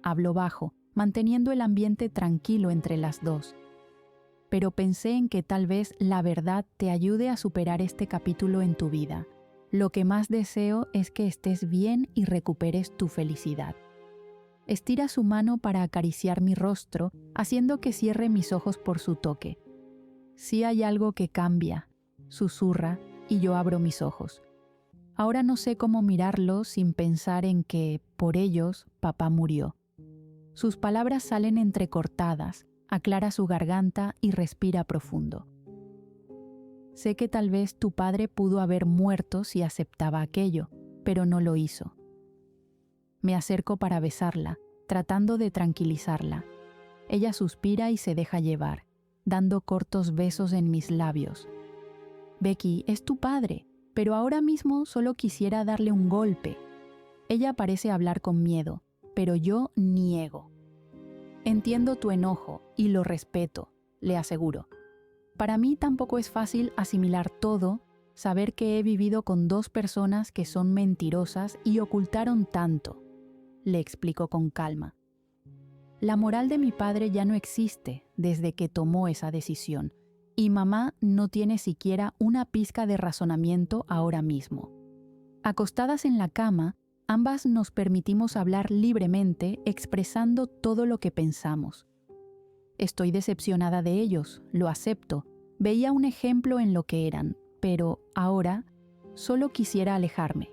Hablo bajo, manteniendo el ambiente tranquilo entre las dos. Pero pensé en que tal vez la verdad te ayude a superar este capítulo en tu vida. Lo que más deseo es que estés bien y recuperes tu felicidad. Estira su mano para acariciar mi rostro, haciendo que cierre mis ojos por su toque. Sí hay algo que cambia, susurra, y yo abro mis ojos. Ahora no sé cómo mirarlo sin pensar en que, por ellos, papá murió. Sus palabras salen entrecortadas, aclara su garganta y respira profundo. Sé que tal vez tu padre pudo haber muerto si aceptaba aquello, pero no lo hizo. Me acerco para besarla, tratando de tranquilizarla. Ella suspira y se deja llevar, dando cortos besos en mis labios. Becky, es tu padre, pero ahora mismo solo quisiera darle un golpe. Ella parece hablar con miedo, pero yo niego. Entiendo tu enojo y lo respeto, le aseguro. Para mí tampoco es fácil asimilar todo, saber que he vivido con dos personas que son mentirosas y ocultaron tanto, le explico con calma. La moral de mi padre ya no existe desde que tomó esa decisión, y mamá no tiene siquiera una pizca de razonamiento ahora mismo. Acostadas en la cama, ambas nos permitimos hablar libremente, expresando todo lo que pensamos. Estoy decepcionada de ellos, lo acepto. Veía un ejemplo en lo que eran, pero ahora solo quisiera alejarme.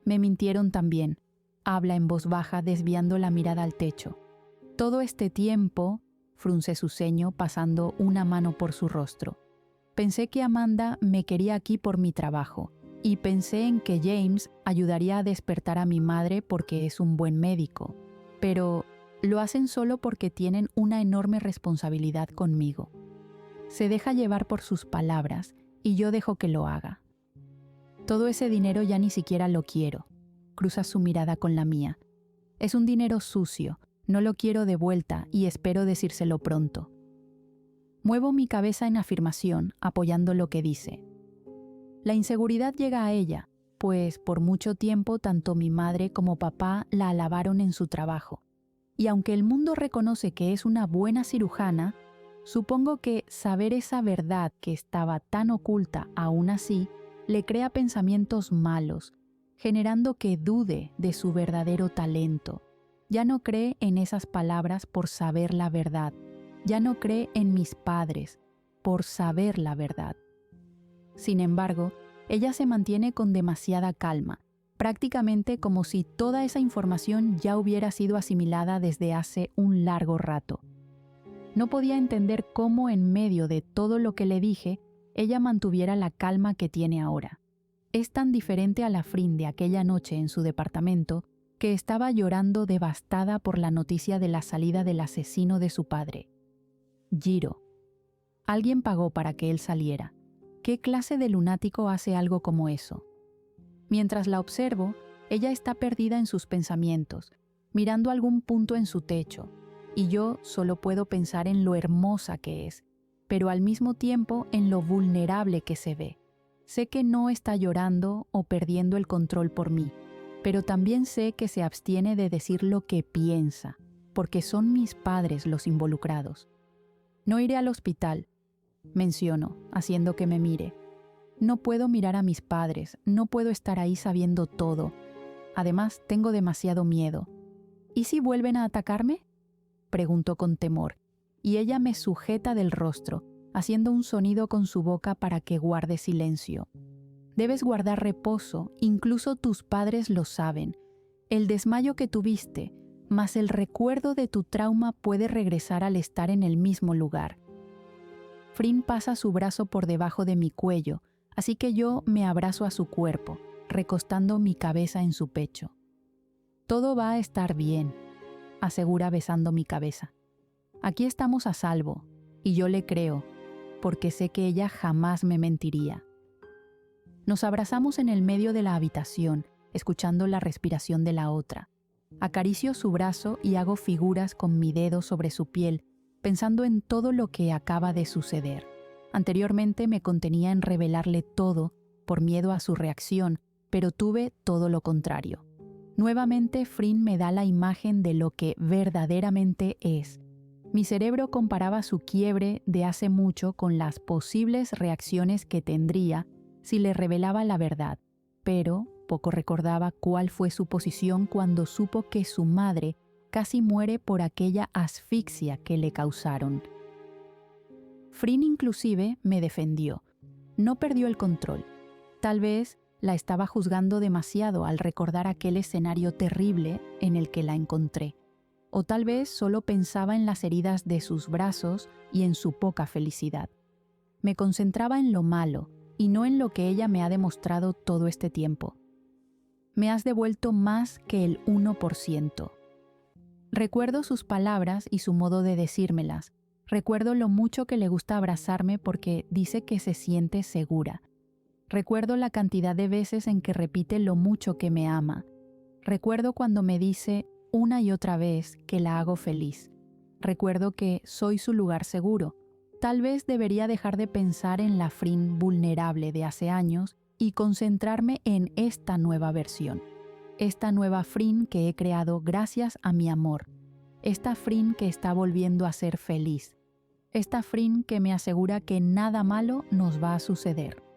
Me mintieron también, habla en voz baja desviando la mirada al techo. Todo este tiempo, frunce su ceño pasando una mano por su rostro. Pensé que Amanda me quería aquí por mi trabajo, y pensé en que James ayudaría a despertar a mi madre porque es un buen médico, pero lo hacen solo porque tienen una enorme responsabilidad conmigo. Se deja llevar por sus palabras y yo dejo que lo haga. Todo ese dinero ya ni siquiera lo quiero. Cruza su mirada con la mía. Es un dinero sucio, no lo quiero de vuelta y espero decírselo pronto. Muevo mi cabeza en afirmación, apoyando lo que dice. La inseguridad llega a ella, pues por mucho tiempo tanto mi madre como papá la alabaron en su trabajo. Y aunque el mundo reconoce que es una buena cirujana, supongo que saber esa verdad que estaba tan oculta aún así le crea pensamientos malos, generando que dude de su verdadero talento. Ya no cree en esas palabras por saber la verdad. Ya no cree en mis padres por saber la verdad. Sin embargo, ella se mantiene con demasiada calma, prácticamente como si toda esa información ya hubiera sido asimilada desde hace un largo rato. No podía entender cómo en medio de todo lo que le dije, ella mantuviera la calma que tiene ahora. Es tan diferente a la Frin de aquella noche en su departamento que estaba llorando devastada por la noticia de la salida del asesino de su padre. Jiro. Alguien pagó para que él saliera. ¿Qué clase de lunático hace algo como eso? Mientras la observo, ella está perdida en sus pensamientos, mirando algún punto en su techo, y yo solo puedo pensar en lo hermosa que es, pero al mismo tiempo en lo vulnerable que se ve. Sé que no está llorando o perdiendo el control por mí, pero también sé que se abstiene de decir lo que piensa, porque son mis padres los involucrados. No iré al hospital, menciono, haciendo que me mire. No puedo mirar a mis padres, no puedo estar ahí sabiendo todo. Además, tengo demasiado miedo. ¿Y si vuelven a atacarme?, preguntó con temor, y ella me sujeta del rostro, haciendo un sonido con su boca para que guarde silencio. Debes guardar reposo, incluso tus padres lo saben. El desmayo que tuviste, más el recuerdo de tu trauma puede regresar al estar en el mismo lugar. Frin pasa su brazo por debajo de mi cuello, así que yo me abrazo a su cuerpo, recostando mi cabeza en su pecho. Todo va a estar bien, asegura besando mi cabeza. Aquí estamos a salvo, y yo le creo, porque sé que ella jamás me mentiría. Nos abrazamos en el medio de la habitación, escuchando la respiración de la otra. Acaricio su brazo y hago figuras con mi dedo sobre su piel, pensando en todo lo que acaba de suceder. Anteriormente me contenía en revelarle todo por miedo a su reacción, pero tuve todo lo contrario. Nuevamente Frin me da la imagen de lo que verdaderamente es. Mi cerebro comparaba su quiebre de hace mucho con las posibles reacciones que tendría si le revelaba la verdad, pero poco recordaba cuál fue su posición cuando supo que su madre casi muere por aquella asfixia que le causaron. Frin inclusive me defendió. No perdió el control. Tal vez la estaba juzgando demasiado al recordar aquel escenario terrible en el que la encontré. O tal vez solo pensaba en las heridas de sus brazos y en su poca felicidad. Me concentraba en lo malo y no en lo que ella me ha demostrado todo este tiempo. Me has devuelto más que el 1%. Recuerdo sus palabras y su modo de decírmelas. Recuerdo lo mucho que le gusta abrazarme porque dice que se siente segura. Recuerdo la cantidad de veces en que repite lo mucho que me ama. Recuerdo cuando me dice una y otra vez que la hago feliz. Recuerdo que soy su lugar seguro. Tal vez debería dejar de pensar en la Frin vulnerable de hace años y concentrarme en esta nueva versión. Esta nueva Frin que he creado gracias a mi amor. Esta Frin que está volviendo a ser feliz. Esta Frin que me asegura que nada malo nos va a suceder.